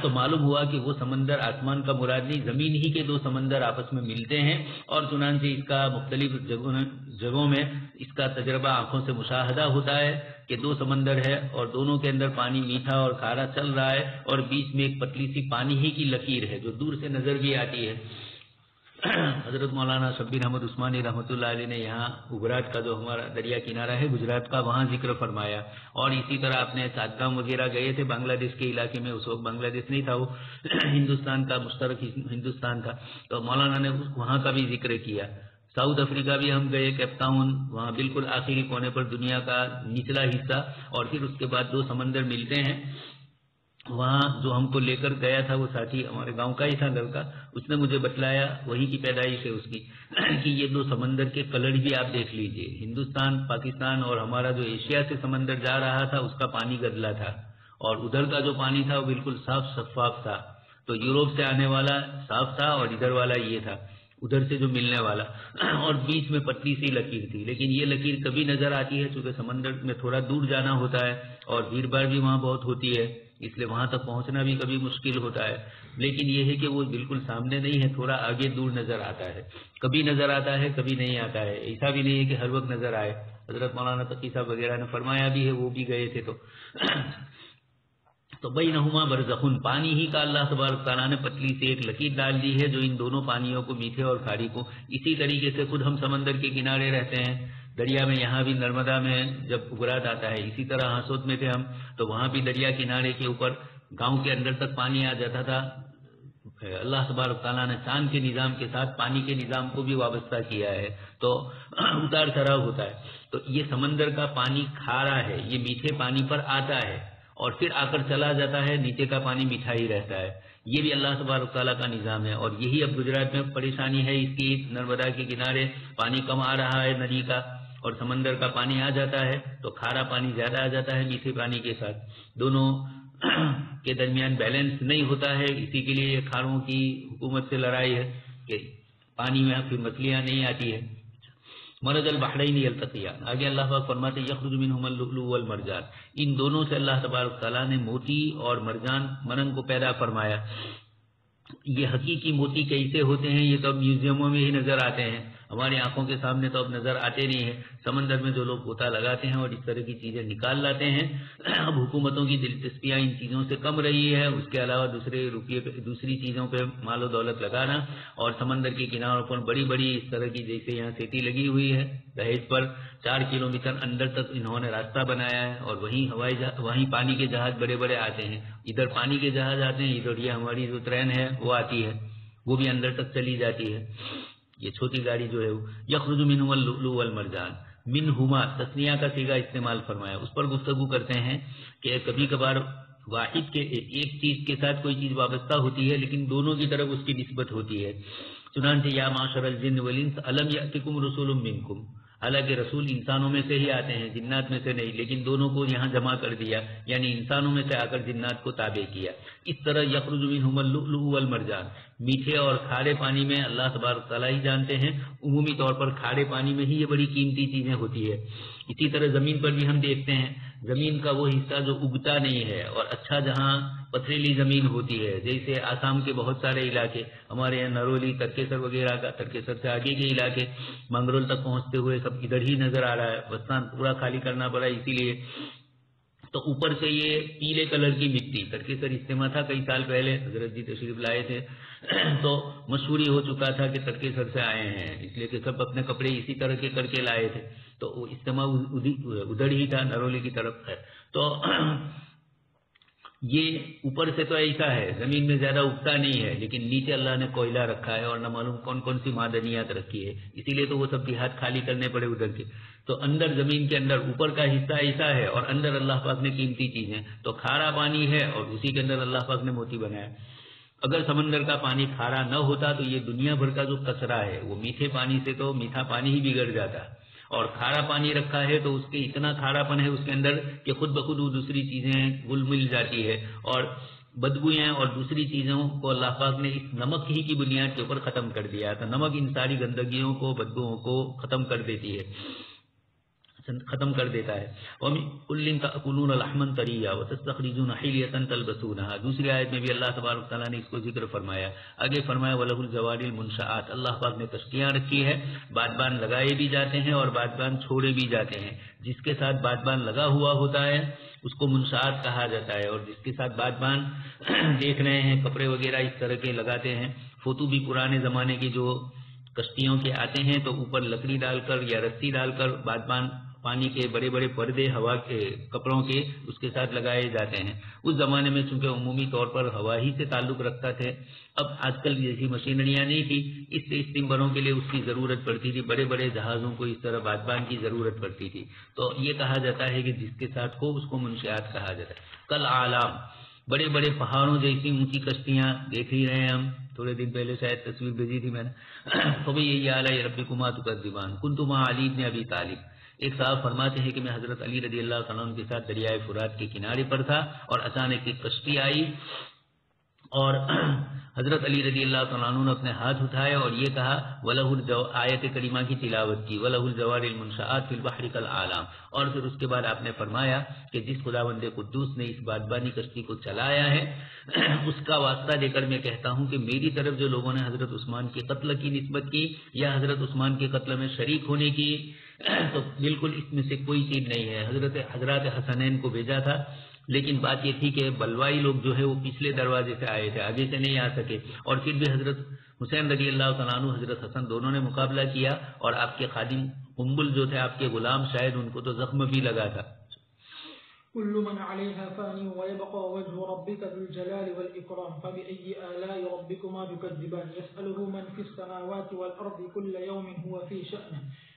تو معلوم ہوا کہ وہ سمندر آسمان کا مراد نہیں، زمین ہی کے دو سمندر آپس میں ملتے ہیں، اور چنانچہ اس کا مختلف جگہوں میں اس کا تجربہ آنکھوں سے مشاہدہ ہوتا ہے کہ دو سمندر ہے اور دونوں کے اندر پانی میٹھا اور کھارا چل رہا ہے، اور بیچ میں ایک پتلی سی پانی ہی کی لکیر ہے جو دور سے نظر بھی آتی ہے۔ حضرت مولانا شبیر احمد عثمانی رحمۃ اللہ علیہ نے یہاں گجرات کا جو ہمارا دریا کنارہ ہے گجرات کا، وہاں ذکر فرمایا، اور اسی طرح آپ نے چاتگام وغیرہ گئے تھے بنگلہ دیش کے علاقے میں، اس وقت بنگلہ دیش نہیں تھا، وہ ہندوستان کا مشترک ہندوستان تھا، تو مولانا نے وہاں کا بھی ذکر کیا۔ ساؤتھ افریقہ بھی ہم گئے، کیپ ٹاؤن، وہاں بالکل آخری کونے پر دنیا کا نچلا حصہ، اور پھر اس کے بعد دو سمندر ملتے ہیں۔ وہاں جو ہم کو لے کر گیا تھا وہ ساتھی ہمارے گاؤں کا ہی تھا لڑکا، اس نے مجھے بتلایا، وہی کی پیدائش ہے اس کی، کہ یہ دو سمندر کے کلر بھی آپ دیکھ لیجئے، ہندوستان پاکستان اور ہمارا جو ایشیا سے سمندر جا رہا تھا اس کا پانی گدلا تھا، اور ادھر کا جو پانی تھا وہ بالکل صاف شفاف تھا، تو یوروپ سے آنے والا صاف تھا اور ادھر والا یہ تھا، ادھر سے جو ملنے والا، اور بیچ میں پتلی سی لکیر تھی، لیکن یہ لکیر کبھی نظر آتی ہے چونکہ سمندر میں تھوڑا دور جانا ہوتا ہے اور بھیڑ بھاڑ بھی وہاں بہت ہوتی ہے، اس لیے وہاں تک پہنچنا بھی کبھی مشکل ہوتا ہے، لیکن یہ ہے کہ وہ بالکل سامنے نہیں ہے، تھوڑا آگے دور نظر آتا ہے، کبھی نظر آتا ہے کبھی نہیں آتا ہے، ایسا بھی نہیں ہے کہ ہر وقت نظر آئے۔ حضرت مولانا تقی صاحب وغیرہ نے فرمایا بھی ہے، وہ بھی گئے تھے تو بینہما برزخن، پانی ہی کا اللہ تبارک تعالیٰ نے پتلی سے ایک لکیر ڈال دی ہے جو ان دونوں پانیوں کو، میٹھے اور کھاری کو، اسی طریقے سے خود ہم سمندر کے کنارے رہتے ہیں، دریا میں، یہاں بھی نرمدا میں جب اگرات آتا ہے، اسی طرح ہاسوت میں تھے ہم تو وہاں بھی دریا کنارے کے اوپر گاؤں کے اندر تک پانی آ جاتا تھا۔ اللہ تبارک تعالیٰ نے چاند کے نظام کے ساتھ پانی کے نظام کو بھی وابستہ کیا ہے، تو اتار چڑھاؤ ہوتا ہے، تو یہ سمندر کا پانی کھارا ہے، یہ میٹھے پانی پر آتا ہے اور پھر آ کر چلا جاتا ہے، نیچے کا پانی میٹھا ہی رہتا ہے، یہ بھی اللہ تبارک تعالیٰ کا نظام ہے، اور یہی اب گجرات میں پریشانی ہے اس کی، نرمدا کے کنارے پانی کم آ رہا ہے ندی کا، اور سمندر کا پانی آ جاتا ہے تو کھارا پانی زیادہ آ جاتا ہے میٹھے پانی کے ساتھ، دونوں کے درمیان بیلنس نہیں ہوتا ہے، اسی کے لیے کھاروں کی حکومت سے لڑائی ہے کہ پانی میں پھر مچھلیاں نہیں آتی ہے۔ مرج البحرین یلتقیان، آگے اللہ پاک فرماتے ہیں یخرج منہما اللؤلؤ والمرجان، ان دونوں سے اللہ تبارک تعالیٰ نے موتی اور مرجان مرنگ کو پیدا فرمایا۔ یہ حقیقی موتی کیسے ہوتے ہیں یہ تو اب میوزیموں میں ہی نظر آتے ہیں، ہماری آنکھوں کے سامنے تو اب نظر آتے نہیں ہیں، سمندر میں جو لوگ غوطہ لگاتے ہیں اور اس طرح کی چیزیں نکال لاتے ہیں، اب حکومتوں کی دلچسپیاں ان چیزوں سے کم رہی ہے، اس کے علاوہ دوسری چیزوں پہ مال و دولت لگانا، اور سمندر کے کناروں پر بڑی بڑی اس طرح کی، جیسے یہاں سیٹی لگی ہوئی ہے دہیج پر 4 کلومیٹر اندر تک انہوں نے راستہ بنایا ہے، اور وہیں پانی کے جہاز بڑے بڑے آتے ہیں، ادھر پانی کے جہاز آتے ہیں، ادھر یہ ہماری جو ٹرین ہے وہ آتی ہے، وہ بھی اندر تک چلی جاتی ہے، یہ چھوٹی گاڑی جو ہے وہ یخرج منہما اللؤلؤ والمرجان، منہما تثنیہ کا صیغہ استعمال فرمایا، اس پر گفتگو کرتے ہیں کہ کبھی کبھار واحد کے ایک چیز کے ساتھ کوئی چیز وابستہ ہوتی ہے لیکن دونوں کی طرف اس کی نسبت ہوتی ہے، چنانچہ یا معشر الجن والانس الم یأتکم رسول منکم، حالانکہ رسول انسانوں میں سے ہی آتے ہیں جنات میں سے نہیں، لیکن دونوں کو یہاں جمع کر دیا، یعنی انسانوں میں سے آ کر جنات کو تابع کیا۔ اس طرح یخرج منہما اللؤلؤ والمرجان، میٹھے اور کھارے پانی میں اللہ تبارک تعالیٰ ہی جانتے ہیں، عمومی طور پر کھارے پانی میں ہی یہ بڑی قیمتی چیزیں ہوتی ہے۔ اسی طرح زمین پر بھی ہم دیکھتے ہیں زمین کا وہ حصہ جو اگتا نہیں ہے اور اچھا جہاں پتھریلی زمین ہوتی ہے، جیسے آسام کے بہت سارے علاقے، ہمارے یہاں نرولی، ترکیسر وغیرہ کا، ترکیسر سے آگے کے علاقے منگرول تک پہنچتے ہوئے سب ادھر ہی نظر آ رہا ہے، بستان پورا خالی کرنا پڑا اسی لیے. تو اوپر سے یہ پیلے کلر کی مٹی، ترکیسر اجتماع تھا کئی سال پہلے، حضرت جی تشریف لائے تھے تو مشہوری ہو چکا تھا کہ ترکیسر سے آئے ہیں، اس لیے کہ سب اپنے کپڑے اسی طرح کے کر کے لائے تھے. تو وہ اجتماع ادھر ہی تھا، نرولی کی طرف ہے. تو یہ اوپر سے تو ایسا ہے، زمین میں زیادہ اگتا نہیں ہے، لیکن نیچے اللہ نے کوئلہ رکھا ہے اور نہ معلوم کون کون سی معدنیات رکھی ہے، اسی لیے تو وہ سب دیہات خالی کرنے پڑے ادھر کے. تو اندر زمین کے اندر اوپر کا حصہ ایسا ہے اور اندر اللہ پاک نے قیمتی چیزیں، تو کھارا پانی ہے اور اسی کے اندر اللہ پاک نے موتی بنایا. اگر سمندر کا پانی کھارا نہ ہوتا تو یہ دنیا بھر کا جو کچرا ہے وہ میٹھے پانی سے تو میٹھا پانی ہی بگڑ جاتا، اور کھارا پانی رکھا ہے تو اس کے اتنا کھارا پن ہے اس کے اندر کہ خود بخود وہ دوسری چیزیں گل مل جاتی ہے، اور بدبوئیں اور دوسری چیزوں کو اللہ پاک نے اس نمک ہی کی بنیاد کے اوپر ختم کر دیا تھا. نمک ان ساری گندگیوں کو، بدبوؤں کو ختم کر دیتی ہے، ختم کر دیتا ہے. وَمِن تَأْكُلُونَ لَحْمًا طَرِيًّا وَتَسْتَخْرِجُونَ حِلْيَةً تَلْبَسُونَهَا. دوسری آیت میں بھی اللہ تبارک تعالیٰ نے اس کو ذکر فرمایا. آگے فرمایا وَلَهُ الْجَوَارِ الْمُنشَآتُ، اللہ پاک نے کشتیاں رکھی ہے، بادبان لگائے بھی جاتے ہیں اور بادبان چھوڑے بھی جاتے ہیں. جس کے ساتھ بادبان لگا ہوا ہوتا ہے اس کو منشآت کہا جاتا ہے، اور جس کے ساتھ بادبان دیکھ رہے ہیں کپڑے وغیرہ اس طرح کے لگاتے ہیں. فوتو بھی پرانے زمانے کے جو کشتیوں کے آتے ہیں تو اوپر لکڑی ڈال کر یا رسی ڈال کر بادبان پانی کے بڑے بڑے پردے ہوا کے کپڑوں کے اس کے ساتھ لگائے جاتے ہیں. اس زمانے میں چونکہ عمومی طور پر ہوا ہی سے تعلق رکھتا تھے، اب آج کل جیسی مشینریاں نہیں تھی، اس سے اسٹیمروں کے لیے اس کی ضرورت پڑتی تھی، بڑے بڑے جہازوں کو اس طرح بادبان کی ضرورت پڑتی تھی. تو یہ کہا جاتا ہے کہ جس کے ساتھ ہو اس کو منشیات کہا جاتا ہے. کل اعلام، بڑے بڑے پہاڑوں جیسی اونچی کشتیاں دیکھ ہی رہے ہیں ہم، تھوڑے دن پہلے شاید تصویر بھیجی تھی میں نے. تو بھی یہی حال ہے ربکما تکذبان کنتما علی بن ابی طالب. ایک صاحب فرماتے ہیں کہ میں حضرت علی رضی اللہ تعالیٰ عنہ کے ساتھ دریائے فرات کے کنارے پر تھا اور اچانک ایک کشتی آئی اور حضرت علی رضی اللہ تعالیٰ عنہ نے اپنے ہاتھ اٹھائے اور یہ کہا وَلَهُ آیت کریمہ کی تلاوت کی وَلَهُ الْجَوَارِ الْمُنشَآتُ فِي الْبَحْرِ كَالْأَعْلَامِ. اور پھر اس کے بعد آپ نے فرمایا کہ جس خداوند قدوس نے اس بادبانی کشتی کو چلایا ہے اس کا واسطہ دے کر میں کہتا ہوں کہ میری طرف جو لوگوں نے حضرت عثمان کے قتل کی نسبت کی یا حضرت عثمان کے قتل میں شریک ہونے کی، تو بالکل اس میں سے کوئی چیز نہیں ہے. حضرات حسنین کو بھیجا تھا، لیکن بات یہ تھی کہ بلوائی لوگ جو ہے وہ پچھلے دروازے سے آئے تھے، آگے سے نہیں آ سکے، اور پھر بھی حضرت حسین رضی اللہ تعالیٰ عنہ حضرت حسن دونوں نے مقابلہ کیا، اور آپ کے خادم قنبل جو تھے آپ کے غلام شاید ان کو تو زخم بھی لگا تھا. كل من عليها فان ويبقى وجه ربك ذو الجلال والإكرام فبأي آلاء ربكما تكذبان يسأله من في السماوات والأرض كل يوم هو في شأن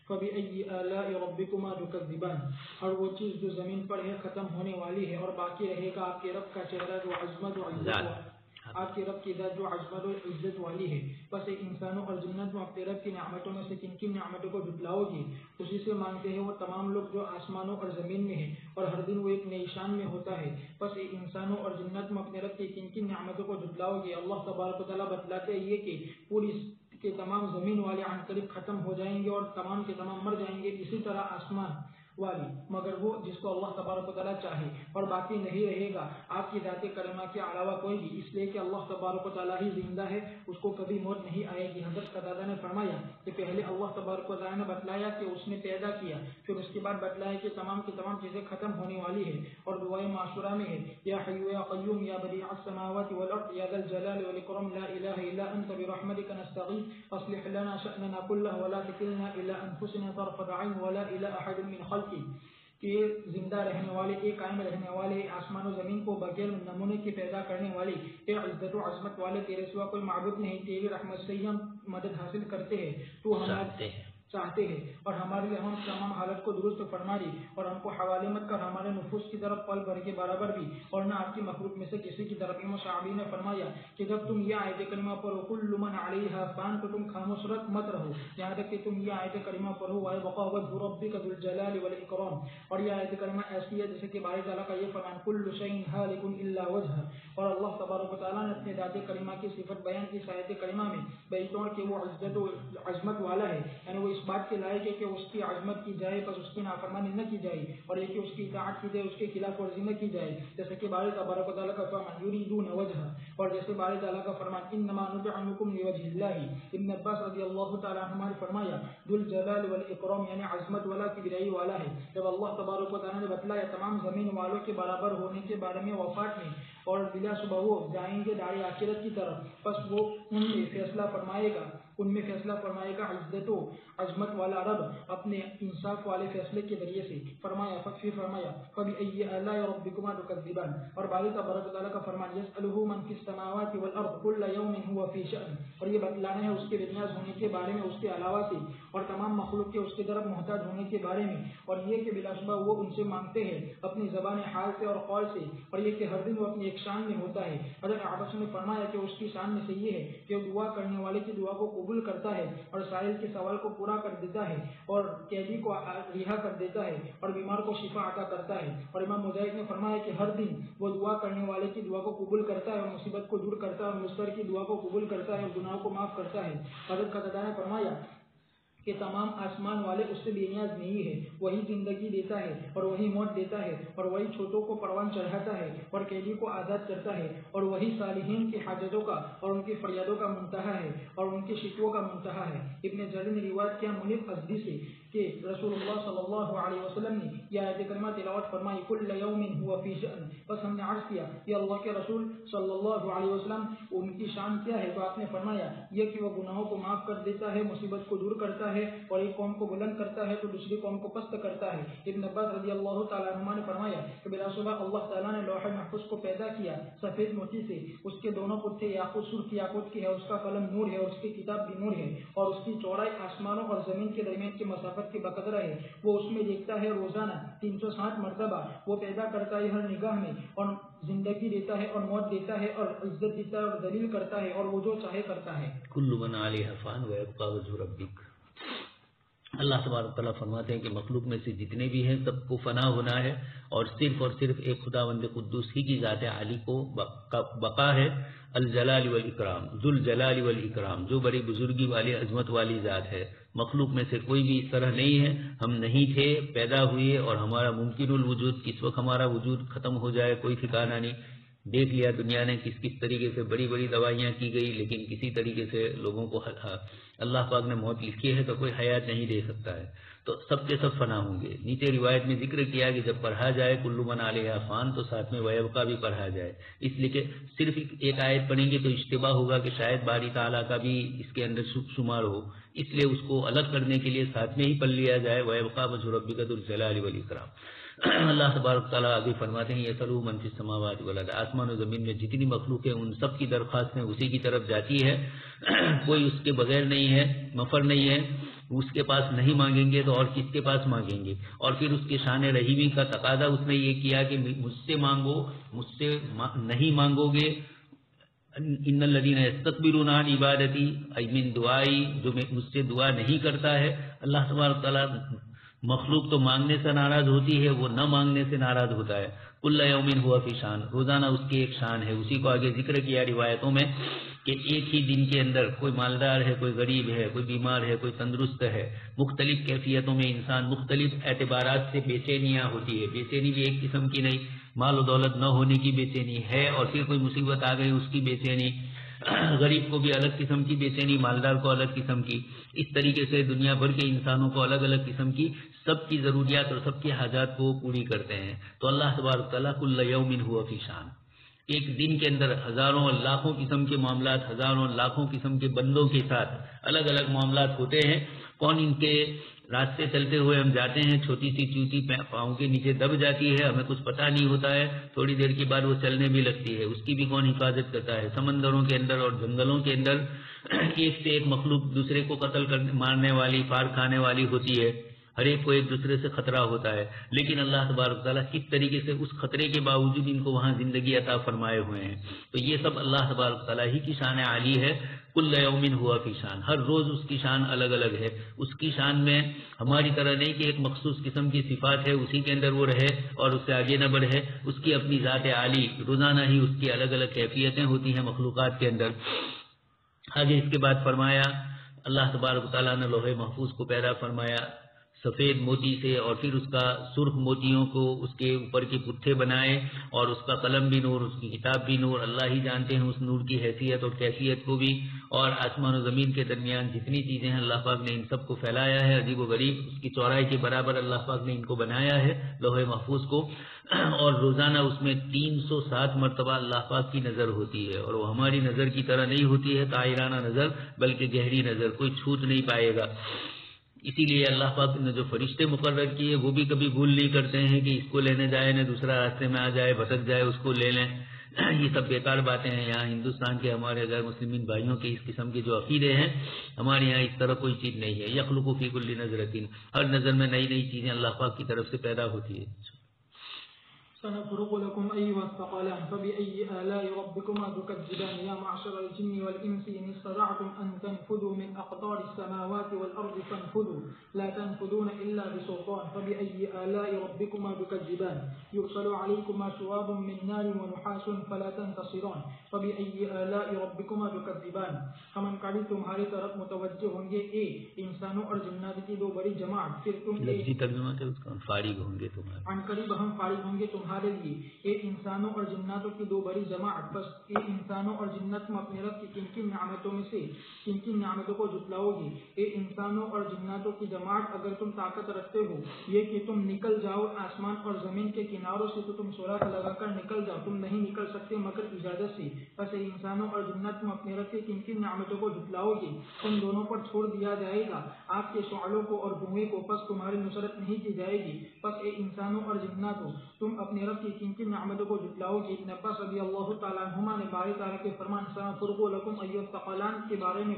فبأي آلاء ربكما تكذبان. اور وہ چیز جو زمین پر ہے ختم ہونے والی ہے اور باقی رہے گا آپ کے رب کا چہرہ جو عظمت و عزت، آپ کے رب کی ذات جو عظمت و عزت والی ہے. بس ایک انسانوں اور جنت میں اپنے رب کی نعمتوں میں سے کن کن نعمتوں کو جھٹلاؤ گی، اسی سے مانگتے ہیں وہ تمام لوگ جو آسمانوں اور زمین میں ہیں، اور ہر دن وہ ایک نئی شان میں ہوتا ہے. بس ایک انسانوں اور جنت میں اپنے رب کی کن کن نعمتوں کو جھٹلاؤ گی. اللہ تبارک و تعالیٰ بتلاتے ہیں یہ کہ پوری کے تمام زمین والے عن قریب ختم ہو جائیں گے اور تمام کے تمام مر جائیں گے، اسی طرح آسمان والی، مگر وہ جس کو اللہ تبارک و تعالیٰ چاہے، اور باقی نہیں رہے گا آپ کی ذات کریمہ کے علاوہ کوئی بھی، اس لیے کہ اللہ تبارک و تعالیٰ ہی زندہ ہے، اس کو کبھی موت نہیں آئے گی. حضرت قتادہ نے فرمایا کہ پہلے اللہ تبارک و تعالیٰ نے بتلایا کہ اس نے پیدا کیا، پھر اس کے بعد بتلایا کہ تمام کی تمام چیزیں ختم ہونے والی ہے. اور دعائے معاشورہ میں ہے یا حی یا قیوم یا بدیع السماوات والارض یا ذا الجلال والاکرام لا الہ الا انت برحمتک نستغیث اصلح لنا شأننا کلہ ولا تکلنا الی انفسنا طرفۃ عین ولا الی احد من خلقک، کہ زندہ رہنے والے، ایک قائم رہنے والے، آسمان و زمین کو بغیر نمونے کے پیدا کرنے والے، اے عزت و عظمت والے، تیرے سوا کوئی معبود نہیں، تیری رحمت سے ہی ہم مدد حاصل کرتے ہیں، تو ہمارے چاہتے ہیں، اور ہمارے لیے ہم تمام حالت کو درست فرما دی، اور ہم کو حوالے مت کر ہمارے نفوس کی طرف پل بھر کے برابر بھی، اور نہ آپ کی مخلوق میں سے کسی کی طرف. امام شعبی نے فرمایا کہ جب تم یہ آیت کریمہ پڑھو کل من علیہا فان، تو تم خاموش مت رہو یہاں تک کہ تم یہ آیت کریمہ پڑھو وَيَبْقَى وَجْهُ رَبِّكَ ذُو الْجَلَالِ وَالْإِكْرَامِ. اور یہ آیت کریمہ ایسی ہے جیسے کہ باری تعالیٰ کا یہ فرمان کل شیء ہالک الا وجہہ، اور اللہ تبارک و تعالیٰ نے اپنے ذات کریمہ کی صفت بیان کی آیت کریمہ میں بیتون کہ وہ عزت و عظمت والا ہے، یعنی وہ اس بات کے لائق ہے کہ اس کی عظمت کی جائے بس اس کی نافرمانی نہ کی جائے، اور یہ کہ اس کی اطاعت کی جائے، اس کے خلاف ورزی نہ کی جائے، جیسے کہ باری تبارک و تعالیٰ کا فرمان یریدون وجہ، اور جیسے باری تعالیٰ کا فرمان انما نطعمکم لوجہ اللہ۔ ابن عباس رضی اللہ تعالیٰ عنہ نے فرمایا ذو الجلال والاکرام یعنی عظمت والا کبریائی والا ہے۔ جب اللہ تبارک و تعالیٰ نے بتلایا تمام زمین والوں کے برابر ہونے کے بارے میں وفات میں، اور بلا صبح وہ جائیں گے دار آخرت کی طرف، بس وہ ان میں فیصلہ فرمائے گا عزت و عظمت والا رب اپنے انصاف والے فیصلے کے ذریعے سے۔ فرمایا فبأي آلاء ربكما تكذبان، اور باری تبارک و تعالیٰ کا فرمان يسأله من في السماوات والارض كل يوم هو في شأن، اور یہ بتلانا ہے اس کے بے نیاز ہونے کے بارے میں اس کے علاوہ سے، اور تمام مخلوق کے اس کی طرف محتاج ہونے کے بارے میں، اور یہ کہ بلا شبہ وہ ان سے مانگتے ہیں اپنی زبان حال سے اور قول سے، اور یہ کہ ہر دن وہ اپنی ایک شان میں ہوتا ہے۔ حضرت عباس نے فرمایا کہ اس کی شان میں سے یہ ہے کہ وہ دعا کرنے والے کی دعا کو قبول کرتا ہے، اور سائل کے سوال کو پورا کر دیتا ہے، اور قیدی کو رہا کر دیتا ہے، اور بیمار کو شفا عطا کرتا ہے۔ اور امام مجاہد نے فرمایا کہ ہر دن وہ دعا کرنے والے کی دعا کو قبول کرتا ہے، اور مصیبت کو دور کرتا ہے، اور مستر کی دعا کو قبول کرتا ہے، اور گناہوں کو معاف کرتا ہے۔ حضرت قتادہ نے فرمایا کہ تمام آسمان والے اس سے بے نیاز نہیں ہے، وہی زندگی دیتا ہے اور وہی موت دیتا ہے، اور وہی چھوٹوں کو پروان چڑھاتا ہے اور قیدی کو آزاد کرتا ہے، اور وہی صالحین کی حاجتوں کا اور ان کی فریادوں کا منتہا ہے اور ان کی شکووں کا منتہا ہے۔ ابن جریر نے روایت کیا منیب ازدی سے کہ رسول اللہ صلی اللہ علیہ وسلم نے یہ آیت کریمہ تلاوت فرمائی کل یوم هو فی شأن، بس ہم نے عرض کیا کہ اللہ کے رسول صلی اللہ علیہ وسلم ان کی شان کیا ہے؟ تو آپ نے فرمایا یہ کہ وہ گناہوں کو معاف کر دیتا ہے، مصیبت کو دور کرتا ہے، اور ایک قوم کو بلند کرتا ہے تو دوسری قوم کو پست کرتا ہے۔ ابن عباس رضی اللہ تعالیٰ عنہ نے فرمایا کہ بلا شبہ اللہ تعالیٰ نے لوح محفوظ کو پیدا کیا سفید موتی سے، اس کے دونوں پٹھے یاقوت سرخ یاقوت کی ہے، اس کا قلم نور ہے اور اس کی کتاب بھی نور ہے، اور اس کی چوڑائی آسمانوں اور زمین کے درمیان کی مسافت کی بقدر ہے، وہ اس میں دیکھتا ہے روزانہ 360 مرتبہ، وہ پیدا کرتا ہے ہر نگاہ میں، اور زندگی دیتا ہے اور موت دیتا ہے، اور عزت دیتا ہے اور ذلیل کرتا ہے، اور وہ جو چاہے کرتا ہے۔ کل من علیہا فان ویبقی وجہ ربک۔ اللہ تبارک تعالیٰ فرماتے ہیں کہ مخلوق میں سے جتنے بھی ہیں سب کو فنا ہونا ہے، اور صرف ایک خداوند قدوس ہی کی ذات عالی کو بقا ہے۔ الجلال والاکرام، ذو الجلال والاکرام، جو بڑی بزرگی والی عظمت والی ذات ہے۔ مخلوق میں سے کوئی بھی اس طرح نہیں ہے، ہم نہیں تھے، پیدا ہوئے، اور ہمارا ممکن الوجود کس وقت ہمارا وجود ختم ہو جائے کوئی ٹھکانہ نہیں۔ دیکھ لیا دنیا نے کس طریقے سے بڑی بڑی دوائیاں کی گئی، لیکن کسی طریقے سے لوگوں کو اللہ پاک نے موت لکھی ہے تو کوئی حیات نہیں دے سکتا ہے، تو سب کے سب فنا ہوں گے۔ نیچے روایت میں ذکر کیا کہ جب پڑھا جائے کل من علیہا فان تو ساتھ میں ویبقا بھی پڑھا جائے، اس لیے کہ صرف ایک آیت پڑھیں گے تو اشتباہ ہوگا کہ شاید باری تعالیٰ کا بھی اس کے اندر شمار ہو، اس لیے اس کو الگ کرنے کے لیے ساتھ میں ہی پڑھ لیا جائے ویبقا وجہ ربک ذو الجلال والاکرام۔ اللہ تبارک تعالیٰ آگے فرماتے ہیں یسألہ من فی السماوات والارض، آسمان و زمین میں جتنی مخلوق ہے ان سب کی درخواستیں اسی کی طرف جاتی ہے، کوئی اس کے بغیر نہیں ہے، مفر نہیں ہے، اس کے پاس نہیں مانگیں گے تو اور کس کے پاس مانگیں گے؟ اور پھر اس کے شان رحیمی کا تقاضا اس نے یہ کیا کہ مجھ سے مانگو، مجھ سے نہیں مانگو گے ان الذین یستکبرون عن عبادتی، ای من دعائی، جو مجھ سے دعا نہیں کرتا ہے۔ اللہ تبارک تعالیٰ مخلوق تو مانگنے سے ناراض ہوتی ہے، وہ نہ مانگنے سے ناراض ہوتا ہے۔ کل یوم ہوا فی شان، روزانہ اس کی ایک شان ہے، اسی کو آگے ذکر کیا روایتوں میں کہ ایک ہی دن کے اندر کوئی مالدار ہے، کوئی غریب ہے، کوئی بیمار ہے، کوئی تندرست ہے، مختلف کیفیتوں میں انسان مختلف اعتبارات سے بے چینیاں ہوتی ہے۔ بے چینی بھی ایک قسم کی نہیں، مال و دولت نہ ہونے کی بے چینی ہے، اور پھر کوئی مصیبت آ گئی اس کی بے چینی، غریب کو بھی الگ قسم کی بے چینی، مالدار کو الگ قسم کی، اس طریقے سے دنیا بھر کے انسانوں کو الگ الگ قسم کی سب کی ضروریات اور سب کی حاجات کو پوری کرتے ہیں۔ تو اللہ تبارک تعالیٰ کل یوم ہوا فی شان، ایک دن کے اندر ہزاروں اور لاکھوں قسم کے معاملات، ہزاروں لاکھوں قسم کے بندوں کے ساتھ الگ الگ معاملات ہوتے ہیں۔ کون ان کے راستے چلتے ہوئے ہم جاتے ہیں، چھوٹی سی چوٹی پاؤں کے نیچے دب جاتی ہے، ہمیں کچھ پتہ نہیں ہوتا ہے، تھوڑی دیر کے بعد وہ چلنے بھی لگتی ہے، اس کی بھی کون حفاظت کرتا ہے۔ سمندروں کے اندر اور جنگلوں کے اندر ایک سے ایک مخلوق دوسرے کو قتل مارنے والی، پار کھانے والی ہوتی ہے، ہر ایک کو ایک دوسرے سے خطرہ ہوتا ہے، لیکن اللہ تبارک تعالیٰ کس طریقے سے اس خطرے کے باوجود ان کو وہاں زندگی عطا فرمائے ہوئے ہیں۔ تو یہ سب اللہ تبارک تعالیٰ ہی کی شان عالی ہے۔ کل یوم ہوا فی شان، ہر روز اس کی شان الگ الگ ہے، اس کی شان میں ہماری طرح نہیں کہ ایک مخصوص قسم کی صفات ہے اسی کے اندر وہ رہے اور اس سے آگے نہ بڑھے، اس کی اپنی ذات عالی، روزانہ ہی اس کی الگ الگ کیفیتیں ہوتی ہیں مخلوقات کے اندر۔ آگے اس کے بعد فرمایا اللہ تبارک و تعالیٰ نے لوح محفوظ کو پیدا فرمایا سفید موتی سے، اور پھر اس کا سرخ موتیوں کو اس کے اوپر کے پٹھے بنائے، اور اس کا قلم بھی نور، اس کی کتاب بھی نور، اللہ ہی جانتے ہیں اس نور کی حیثیت اور کیفیت کو بھی، اور آسمان و زمین کے درمیان جتنی چیزیں ہیں اللہ پاک نے ان سب کو پھیلایا ہے، عجیب و غریب اس کی چوڑائی کے برابر اللہ پاک نے ان کو بنایا ہے لوح محفوظ کو، اور روزانہ اس میں 307 مرتبہ اللہ پاک کی نظر ہوتی ہے، اور وہ ہماری نظر کی طرح نہیں ہوتی ہے طائرانہ نظر، بلکہ گہری نظر، کوئی چھوٹ نہیں پائے گا۔ اسی لیے اللہ پاک نے جو فرشتے مقرر کیے وہ بھی کبھی بھول نہیں کرتے ہیں کہ اس کو لینے جائے نہ دوسرا راستے میں آ جائے، بھٹک جائے، اس کو لے لیں۔ یہ سب بیکار باتیں ہیں۔ یہاں ہندوستان کے ہمارے غیر مسلمین بھائیوں کے اس قسم کے جو عقیدے ہیں، ہمارے یہاں اس طرح کوئی چیز نہیں ہے۔ یخلق فی کل نظرۃ، ہر نظر میں نئی نئی چیزیں اللہ پاک کی طرف سے پیدا ہوتی ہے۔ سنفرغ لكم أيها الثقلان فبأي آلاء ربكما تكذبان يا معشر الجن والإنس إن استطعتم أن تنفذوا من أقطار السماوات والأرض فانفذوا لا تنفذون إلا بسلطان فبأي آلاء ربكما تكذبان يرسل عليكما شواظ من نار ونحاس فلا تنتصران فبأي آلاء ربكما تكذبان۔ ہم قریب تمہاری طرف متوجہ ہوں گے اے انسانوں اور جنات کی دو بڑی جماعت، پھر تم لفظی ترجمہ کے اس کا فارغ ہوں گے تمہارے، عن قریب ہم فارغ ہوں گے تمہارے لیے اے انسانوں اور جناتوں کی دو بڑی جماعت، بس اے انسانوں اور جنات تم اپنے رب کی کن کن نعمتوں میں سے کن کن نعمتوں کو جھٹلاؤ گے۔ اے انسانوں اور جناتوں کی جماعت اگر تم طاقت رکھتے ہو یہ کہ تم نکل جاؤ آسمان اور زمین کے کناروں سے تو تم سوراخ لگا کر نکل جاؤ، تم نہیں نکل سکتے مگر اجازت سے۔ بس اے انسانوں اور جنات تم اپنے رب کی کن کن نعمتوں کو جھٹلاؤ گے، تم دونوں پر چھوڑ دیا جائے گا آپ کے شعلوں کو اور دھوئیں کو، پس تمہاری نصرت نہیں کی جائے گی۔ بس اے انسانوں اور جناتوں تم اپنے رب کی کن کن نعمتوں کو جھٹلاؤ گے۔ ابن عباس رضی اللہ تعالیٰ عنہما نے باری تعالیٰ کے فرمان سنفرغ لکم ایھا الثقلان کے بارے میں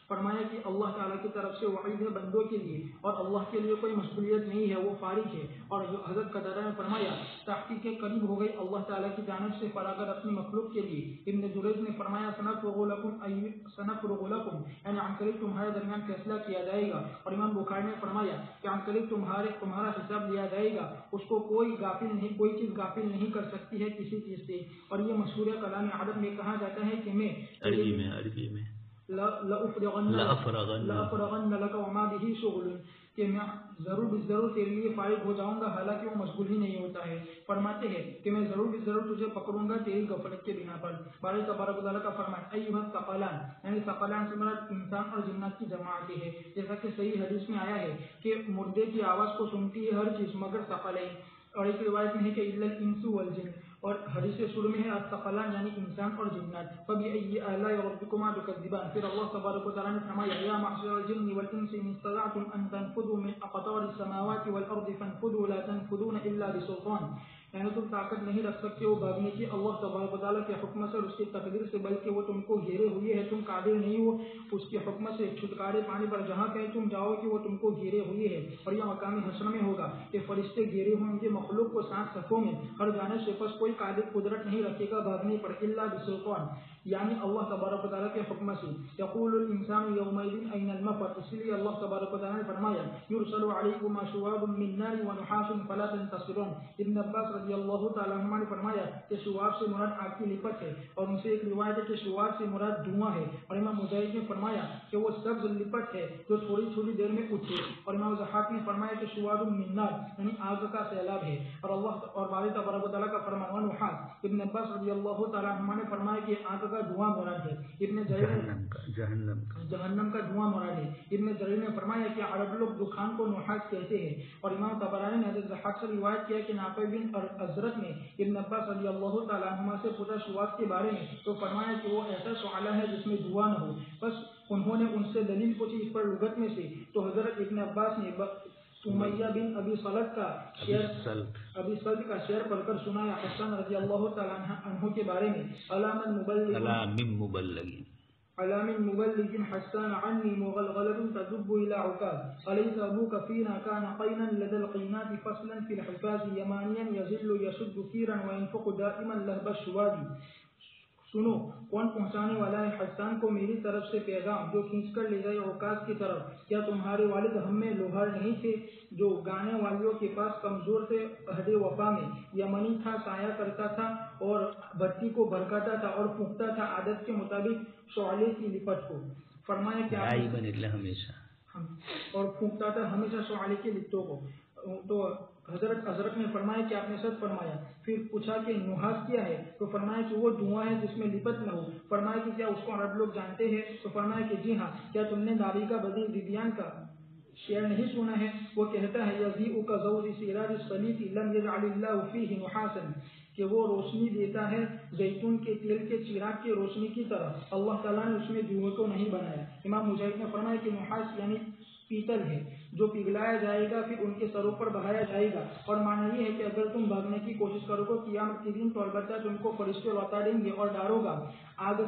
فرمایا کہ اللہ تعالیٰ کی طرف سے وعید ہے بندوں کے لیے، اور اللہ کے لیے کوئی مشغولیت نہیں ہے، وہ فارغ ہے۔ اور حضرت قتادہ نے فرمایا تحقیق قریب ہو گئی اللہ تعالیٰ کی جانب سے فراغت اپنی مخلوق کے لیے۔ ابن جریج نے فرمایا سنفرغ لکم یعنی عن قریب تمہارے درمیان فیصلہ کیا جائے گا، اور امام بخاری نے فرمایا کہ عن قریب تمہارا حساب لیا جائے گا، اس کو کوئی چیز غافل نہیں کر سکتی ہے کسی چیز سے۔ اور یہ مشہور کلام عرب میں کہا جاتا ہے کہ میں عربی میں لأفرغن لك وما به شغل، کہ میں ضرور تیرے لیے فارغ ہو جاؤں گا حالانکہ وہ مشغول ہی نہیں ہوتا ہے۔ فرماتے ہیں کہ میں ضرور تجھے پکڑوں گا تیری غفلت کے بنا پر۔ باری تبارک و تعالیٰ کا فرمان ایھا الثقلان یعنی ثقلان سے مراد انسان اور جنات کی جماعت ہے، جیسا کہ صحیح حدیث میں آیا ہے کہ مردے کی آواز کو سنتی ہے ہر چیز مگر ثقلین، اور ایک روایت میں ہے کہ الا الانس والجن، اور حدیث شروع میں ہے الثقلان یعنی انسان اور جنات۔ فبأي آلاء ربكما تكذبان، پھر اللہ تبارک و تعالیٰ نے فرمایا یا معشر الجن والانس ان استطعتم ان تنفذوا من اقطار السماوات والارض فانفذوا لا تنفذون الا بسلطان، یعنی تم طاقت نہیں رکھ سکتے وہ بھاگنے کی اللہ تبارک و تعالیٰ کے حکم سے اور اس کی تقدیر سے، بلکہ وہ تم کو گھیرے ہوئے ہے، تم قادر نہیں ہو اس کے حکم سے چھٹکارے پانے پر، جہاں کہیں تم جاؤ کہ وہ تم کو گھیرے ہوئے ہے۔ اور یہ مقام حشر میں ہوگا کہ فرشتے گھیرے ہوں گے مخلوق کو 7 صفوں میں ہر جانب سے، پس کوئی قادر قدرت نہیں رکھے گا بھاگنے پر الا بسلطان یعنی اللہ تبارک و تعالیٰ کے حکم سے۔ یقول الانسان یومئذ این المفر، اس لیے اللہ تبارک و تعالیٰ نے فرمایا یرسل علیکما شواظ من نار ونحاس فلا تنتصرون۔ ابن عباس رضی اللہ تعالیٰ عنہ نے فرمایا کہ شواظ سے مراد آگ کی لپٹ ہے، اور ان سے ایک روایت ہے کہ شواظ سے مراد دھواں ہے، اور امام مجاہد نے فرمایا کہ وہ سبز لپٹ ہے جو تھوڑی دیر میں اٹھے، اور امام ضحاک نے فرمایا کہ شواظ من نار یعنی آگ کا سیلاب ہے، اور باری تبارک و تعالیٰ کا فرمان ونحاس، ابن عباس رضی اللہ تعالیٰ عنہ نے فرمایا کہ آگ کا دھواں مراد ہے، ابن جہنم کا دھواں مراد ہے۔ ابن جریر نے فرمایا کہ عرب لوگ دخان کو نحاس کہتے ہیں، اور امام طبرانی نے حضرت ضحاک سے روایت کیا کہ نافع بن ازرق نے ابن عباس رضی اللہ تعالیٰ عنہ سے پوچھا شواظ کے بارے میں، تو فرمایا کہ وہ ایسا شعلہ ہے جس میں دھواں نہ ہو۔ بس انہوں نے ان سے دلیل پوچھی اس پر لغت میں سے، تو حضرت ابن عباس نے سمیہ بن ابی صلت کا شعر پڑھ کر سنایا حسن رضی اللہ تعالیٰ عنہ کے بارے میں علام مبلغ حسان عني مغلغلة تدب إلى عكاظ أليس أبوك فينا كان قينا لدى القينات فصلا في الحفاظ يمانيا يزل يشد كيرا وينفق دائما لهب الشواذ۔ سنو کون پہنچانے والا ہے حسان کو میری طرف سے پیغام جو کھینچ کر لے جائے عکاظ کی طرف؟ کیا تمہارے والد ہم میں لوہار نہیں تھے جو گانے والیوں کے پاس کمزور تھے عہد وفا میں؟ یمنی تھا سایہ کرتا تھا اور بتی کو بھڑکاتا تھا اور پھونکتا تھا عادت کے مطابق شعلے کی لپٹ کو۔ فرمایا کہ غائباً એટલે ہمیشہ اور پھونکتا تھا ہمیشہ سعالی کے لطوں کو. تو حضرت نے فرمایا کہ آپ نے سچ فرمایا. پھر پوچھا کہ نحاس کیا ہے؟ تو فرمایا کہ وہ دھواں ہے جس میں لپت نہ ہو. فرمایا کہ کیا اس کو عرب لوگ جانتے ہیں؟ تو فرمایا کہ جی ہاں. کیا تم نے ناری کا بدی ذبیان کا شعر نہیں سنا ہے؟ وہ کہتا ہے یضیء کضوء سراج الصلیت لم یجعل اللہ فیہ نحاسا، کہ وہ روشنی دیتا ہے زیتون کے تیل کے چراغ کی روشنی کی طرح، اللہ تعالیٰ نے اس میں دھوئے کو نہیں بنایا. امام مجاہد نے فرمایا کہ نحاس یعنی پیتل ہے جو پگھلایا جائے گا پھر ان کے سروں پر بہایا جائے گا. اور معنی یہ ہے کہ اگر تم بھاگنے کی کوشش کرو گے قیامت کے دن تو البتہ تم کو فرشتے لوٹا دیں گے اور ڈارو گا آگ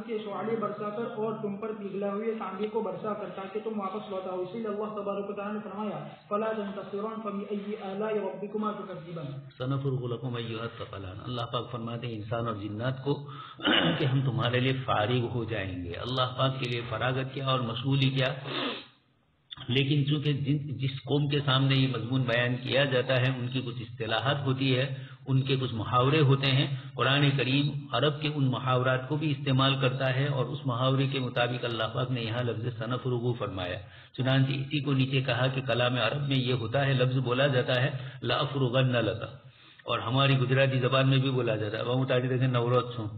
کے شعلے برسا کر اور تم پر پگھلا ہوئے تانبے کو برسا کر تاکہ تم واپس لوٹاؤ. اسی لیے اللہ تبارک و تعالیٰ نے فرمایا فلا تنتصرون فبأي آلاء ربكما تكذبان سنفرغ لكم أيها الثقلان. اللہ پاک فرماتے ہیں انسان اور جنات کو کہ ہم تمہارے لیے فارغ ہو جائیں گے. اللہ پاک کے لیے فراغت کیا اور مشغولی کیا، لیکن چونکہ جس قوم کے سامنے یہ مضمون بیان کیا جاتا ہے ان کی کچھ اصطلاحات ہوتی ہے، ان کے کچھ محاورے ہوتے ہیں. قرآن کریم عرب کے ان محاورات کو بھی استعمال کرتا ہے اور اس محاورے کے مطابق اللہ پاک نے یہاں لفظ سنفرغ فرمایا. چنانچہ اسی کو نیچے کہا کہ کلام عرب میں یہ ہوتا ہے، لفظ بولا جاتا ہے لأفرغن لک، اور ہماری گجراتی زبان میں بھی بولا جاتا ہے وہ متعدد نورت چھوں.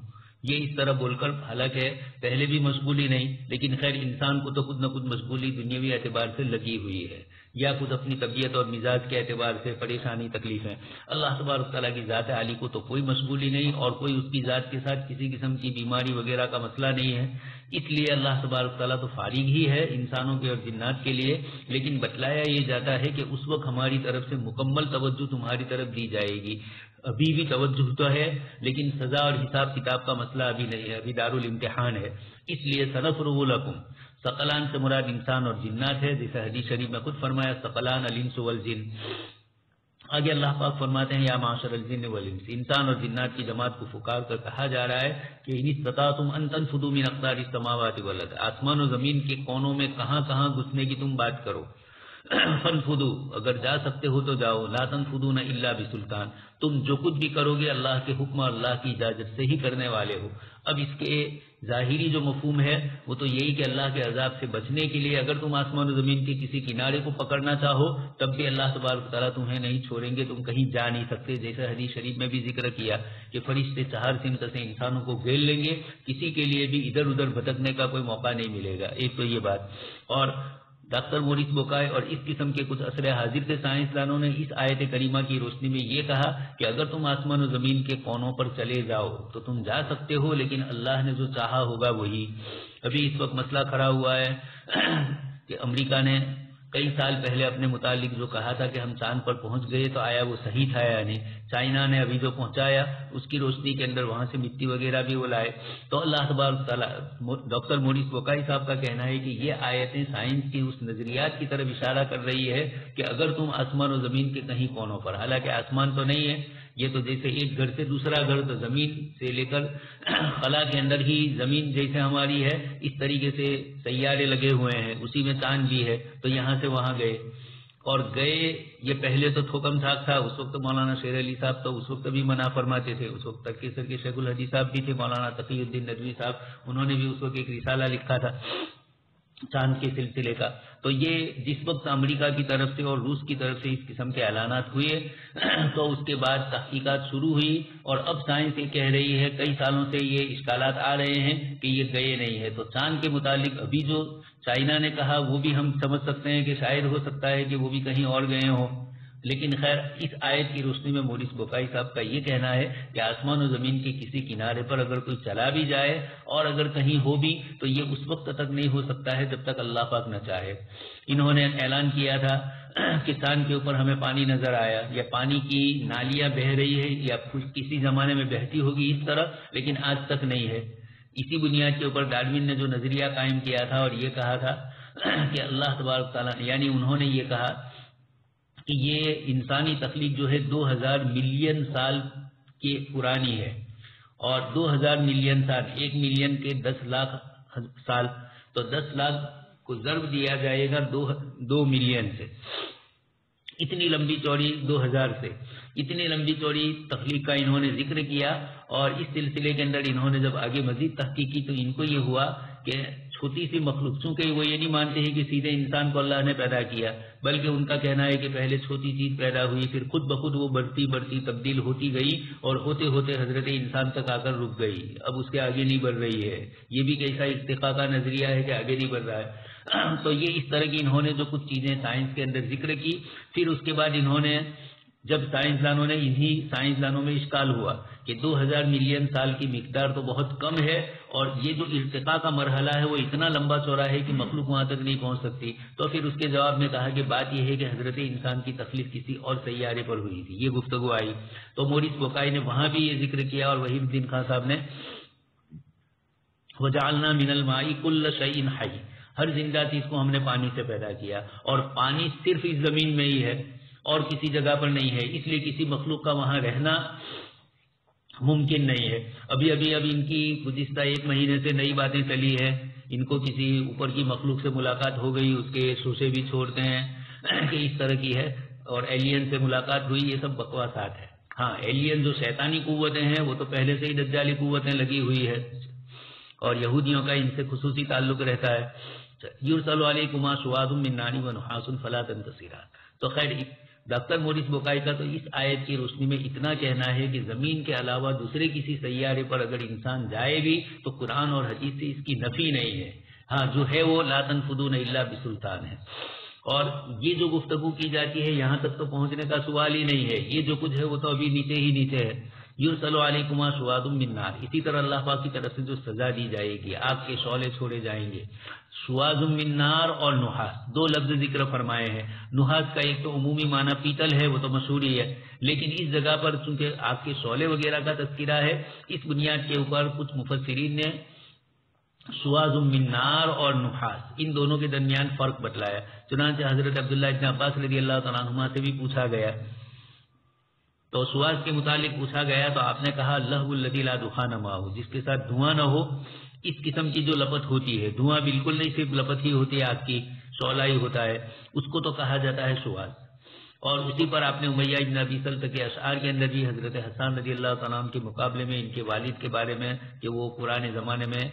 یہ اس طرح بول کر حالانکہ پہلے بھی مشغولی نہیں، لیکن خیر انسان کو تو خود نہ خود مشغولی دنیاوی اعتبار سے لگی ہوئی ہے، یا خود اپنی طبیعت اور مزاج کے اعتبار سے پریشانی تکلیفیں. اللہ تبارک تعالیٰ کی ذات عالی کو تو کوئی مشغولی نہیں اور کوئی اس کی ذات کے ساتھ کسی قسم کی بیماری وغیرہ کا مسئلہ نہیں ہے. اس لیے اللہ تبارک تعالیٰ تو فارغ ہی ہے انسانوں کے اور جنات کے لیے. لیکن بتلایا یہ جاتا ہے کہ اس وقت ہماری طرف سے مکمل توجہ تمہاری طرف دی جائے گی. ابھی بھی توجہ تو ہے لیکن سزا اور حساب کتاب کا مسئلہ ابھی نہیں ہے، ابھی دارالامتحان ہے. اس لیے سنفرغ لکم، ثقلان سے مراد انسان اور جنات ہے، جیسے حدیث شریف میں خود فرمایا ثقلان الانس والجن. آگے اللہ پاک فرماتے ہیں یا معاشر الجن والانس، انسان اور جنات کی جماعت کو پکار کر کہا جا رہا ہے کہ ان استطعتم ان تنفذوا من اقطار السماوات والارض، آسمان و زمین کے کونوں میں کہاں کہاں گھسنے کی تم بات کرو. فانفذوا، اگر جا سکتے ہو تو جاؤ. لا تنفذون الا بسلطان، تم جو کچھ بھی کرو گے اللہ کے حکم اور اللہ کی اجازت سے ہی کرنے والے ہو. اب اس کے ظاہری جو مفہوم ہے وہ تو یہی کہ اللہ کے عذاب سے بچنے کے لیے اگر تم آسمان و زمین کے کسی کنارے کو پکڑنا چاہو تب بھی اللہ تبارک تعالیٰ تمہیں نہیں چھوڑیں گے، تم کہیں جا نہیں سکتے. جیسے حدیث شریف میں بھی ذکر کیا کہ فرشتے 4 سمت سے انسانوں کو گھیر لیں گے، کسی کے لیے بھی ادھر ادھر بھٹکنے کا کوئی موقع نہیں ملے گا. ایک تو یہ بات. اور ڈاکٹر موریس بوکائے اور اس قسم کے کچھ عصر حاضر کے سائنسدانوں نے اس آیت کریمہ کی روشنی میں یہ کہا کہ اگر تم آسمان و زمین کے کونوں پر چلے جاؤ تو تم جا سکتے ہو، لیکن اللہ نے جو چاہا ہوگا وہی. ابھی اس وقت مسئلہ کھڑا ہوا ہے کہ امریکہ نے کئی سال پہلے اپنے متعلق جو کہا تھا کہ ہم چاند پر پہنچ گئے تو آیا وہ صحیح تھا یا نہیں. چائنا نے ابھی جو پہنچایا اس کی روشنی کے اندر وہاں سے مٹی وغیرہ بھی وہ لائے. تو اللہ تبارک تعالیٰ ڈاکٹر موریس بوکائی صاحب کا کہنا ہے کہ یہ آیتیں سائنس کی اس نظریات کی طرف اشارہ کر رہی ہے کہ اگر تم آسمان و زمین کے کہیں کونوں پر، حالانکہ آسمان تو نہیں ہے، یہ تو جیسے ایک گھر سے دوسرا گھر، تو زمین سے لے کر خلا کے اندر ہی زمین جیسے ہماری ہے اس طریقے سے سیارے لگے ہوئے ہیں، اسی میں چاند بھی ہے. تو یہاں سے وہاں گئے اور گئے. یہ پہلے تو تھوکم ٹھاک تھا، اس وقت مولانا شیر علی صاحب تو اس وقت بھی منع فرماتے تھے. اس وقت ترکیسر کے شیخ الحدیث صاحب بھی تھے، مولانا تقی الدین ندوی صاحب، انہوں نے بھی اس وقت ایک رسالہ لکھا تھا چاند کے سلسلے کا. تو یہ جس وقت امریکہ کی طرف سے اور روس کی طرف سے اس قسم کے اعلانات ہوئے تو اس کے بعد تحقیقات شروع ہوئی اور اب سائنس یہ کہہ رہی ہے، کئی سالوں سے یہ اشکالات آ رہے ہیں کہ یہ گئے نہیں ہے. تو چاند کے متعلق ابھی جو چائنا نے کہا وہ بھی ہم سمجھ سکتے ہیں کہ شاید ہو سکتا ہے کہ وہ بھی کہیں اور گئے ہوں. لیکن خیر اس آیت کی روشنی میں موریس بوکائی صاحب کا یہ کہنا ہے کہ آسمان و زمین کے کسی کنارے پر اگر کوئی چلا بھی جائے اور اگر کہیں ہو بھی تو یہ اس وقت تک نہیں ہو سکتا ہے جب تک اللہ پاک نہ چاہے. انہوں نے اعلان کیا تھا کہ چاند کے اوپر ہمیں پانی نظر آیا، یا پانی کی نالیاں بہہ رہی ہے یا کسی زمانے میں بہتی ہوگی اس طرح، لیکن آج تک نہیں ہے. اسی بنیاد کے اوپر ڈارون نے جو نظریہ قائم کیا تھا اور یہ کہا تھا کہ اللہ تبارک تعالیٰ یعنی انہوں نے یہ کہا کہ یہ انسانی تخلیق جو ہے 2000 ملین سال کی پرانی ہے، اور 2000 ملین سال 1 ملین کے 10 لاکھ سال، تو 10 لاکھ کو ضرب دیا جائے گا 2 ملین سے. اتنی لمبی چوڑی 2000 سے اتنی لمبی چوڑی تخلیق کا انہوں نے ذکر کیا. اور اس سلسلے کے اندر انہوں نے جب آگے مزید تحقیق کی تو ان کو یہ ہوا کہ چھوٹی سی مخلوق، چونکہ وہ یہ نہیں مانتے ہیں کہ سیدھے انسان کو اللہ نے پیدا کیا، بلکہ ان کا کہنا ہے کہ پہلے چھوٹی چیز پیدا ہوئی، پھر خود بخود وہ بڑھتی بڑھتی تبدیل ہوتی گئی اور ہوتے ہوتے حضرت انسان تک آ کر رک گئی، اب اس کے آگے نہیں بڑھ رہی ہے۔ یہ بھی کیسا ارتقاء کا نظریہ ہے کہ آگے نہیں بڑھ رہا ہے۔ تو یہ اس طرح کی انہوں نے جو کچھ چیزیں سائنس کے اندر ذکر کی، پھر اس کے بعد انہوں نے جب سائنسدانوں میں اشکال ہوا کہ 2000 ملین سال کی مقدار تو بہت کم ہے، اور یہ جو ارتقاء کا مرحلہ ہے وہ اتنا لمبا چوڑا ہے کہ مخلوق وہاں تک نہیں پہنچ سکتی، تو پھر اس کے جواب میں کہا کہ بات یہ ہے کہ حضرت انسان کی تخلیق کسی اور سیارے پر ہوئی تھی، یہ گفتگو آئی۔ تو مورس بوکائی نے وہاں بھی یہ ذکر کیا، اور وحید الدین خان صاحب نے وَجَعَلْنَا مِنَ الْمَاءِ كُلَّ شَيْءٍ حَيٍّ، ہر زندہ چیز کو ہم نے پانی سے پیدا کیا، اور پانی صرف اس زمین میں ہی ہے اور کسی جگہ پر نہیں ہے، اس لیے کسی مخلوق کا وہاں رہنا ممکن نہیں ہے۔ ابھی ان کی گزشتہ 1 مہینے سے نئی باتیں چلی ہے، ان کو کسی اوپر کی مخلوق سے ملاقات ہو گئی، اس کے شوشے بھی چھوڑتے ہیں کہ اس طرح کی ہے، اور ایلین سے ملاقات ہوئی، یہ سب بکواسات ہے۔ ہاں، ایلین جو شیطانی قوتیں ہیں وہ تو پہلے سے ہی دجالی قوتیں لگی ہوئی ہے، اور یہودیوں کا ان سے خصوصی تعلق رہتا ہے۔ یرسل علیکما شواظ من نار ونحاس فلا تنتصران۔ تو خیر، ڈاکٹر مورس بوکائی کا تو اس آیت کی روشنی میں اتنا کہنا ہے کہ زمین کے علاوہ دوسرے کسی سیارے پر اگر انسان جائے بھی تو قرآن اور حدیث سے اس کی نفی نہیں ہے، ہاں جو ہے وہ لا تنفذون الا بسلطان ہے۔ اور یہ جو گفتگو کی جاتی ہے یہاں تک تو پہنچنے کا سوال ہی نہیں ہے، یہ جو کچھ ہے وہ تو ابھی نیچے ہی نیچے ہے۔ یرسل علیکما شواظ من نار، اسی طرح اللہ پاک کی طرف سے جو سزا دی جائے گی، آگ کے شعلے چھوڑے جائیں گے۔ شواظ من نار اور نحاس، 2 لفظ ذکر فرمائے ہیں۔ نحاس کا ایک تو عمومی معنی پیتل ہے، وہ تو مشہور ہی ہے، لیکن اس جگہ پر چونکہ آگ کے شعلے وغیرہ کا تذکرہ ہے، اس بنیاد کے اوپر کچھ مفسرین نے شواظ من نار اور نحاس ان دونوں کے درمیان فرق بتلایا۔ چنانچہ حضرت عبداللہ ابن عباس رضی اللہ تعالیٰ عنہما سے بھی پوچھا گیا، تو شواظ کے متعلق پوچھا گیا تو آپ نے کہا لہو الذی لا دخان معہ، جس کے ساتھ دھواں نہ ہو، اس قسم کی جو لپت ہوتی ہے، دھواں بالکل نہیں، صرف لپت ہی ہوتی ہے، آگ کی شعلہ ہی ہوتا ہے، اس کو تو کہا جاتا ہے شواظ۔ اور اسی پر آپ نے امیہ ابن ابی سلطہ کے اشعار کے اندر بھی حضرت حسان رضی اللہ تعالیٰ عنہ کے مقابلے میں ان کے والد کے بارے میں کہ وہ پرانے زمانے میں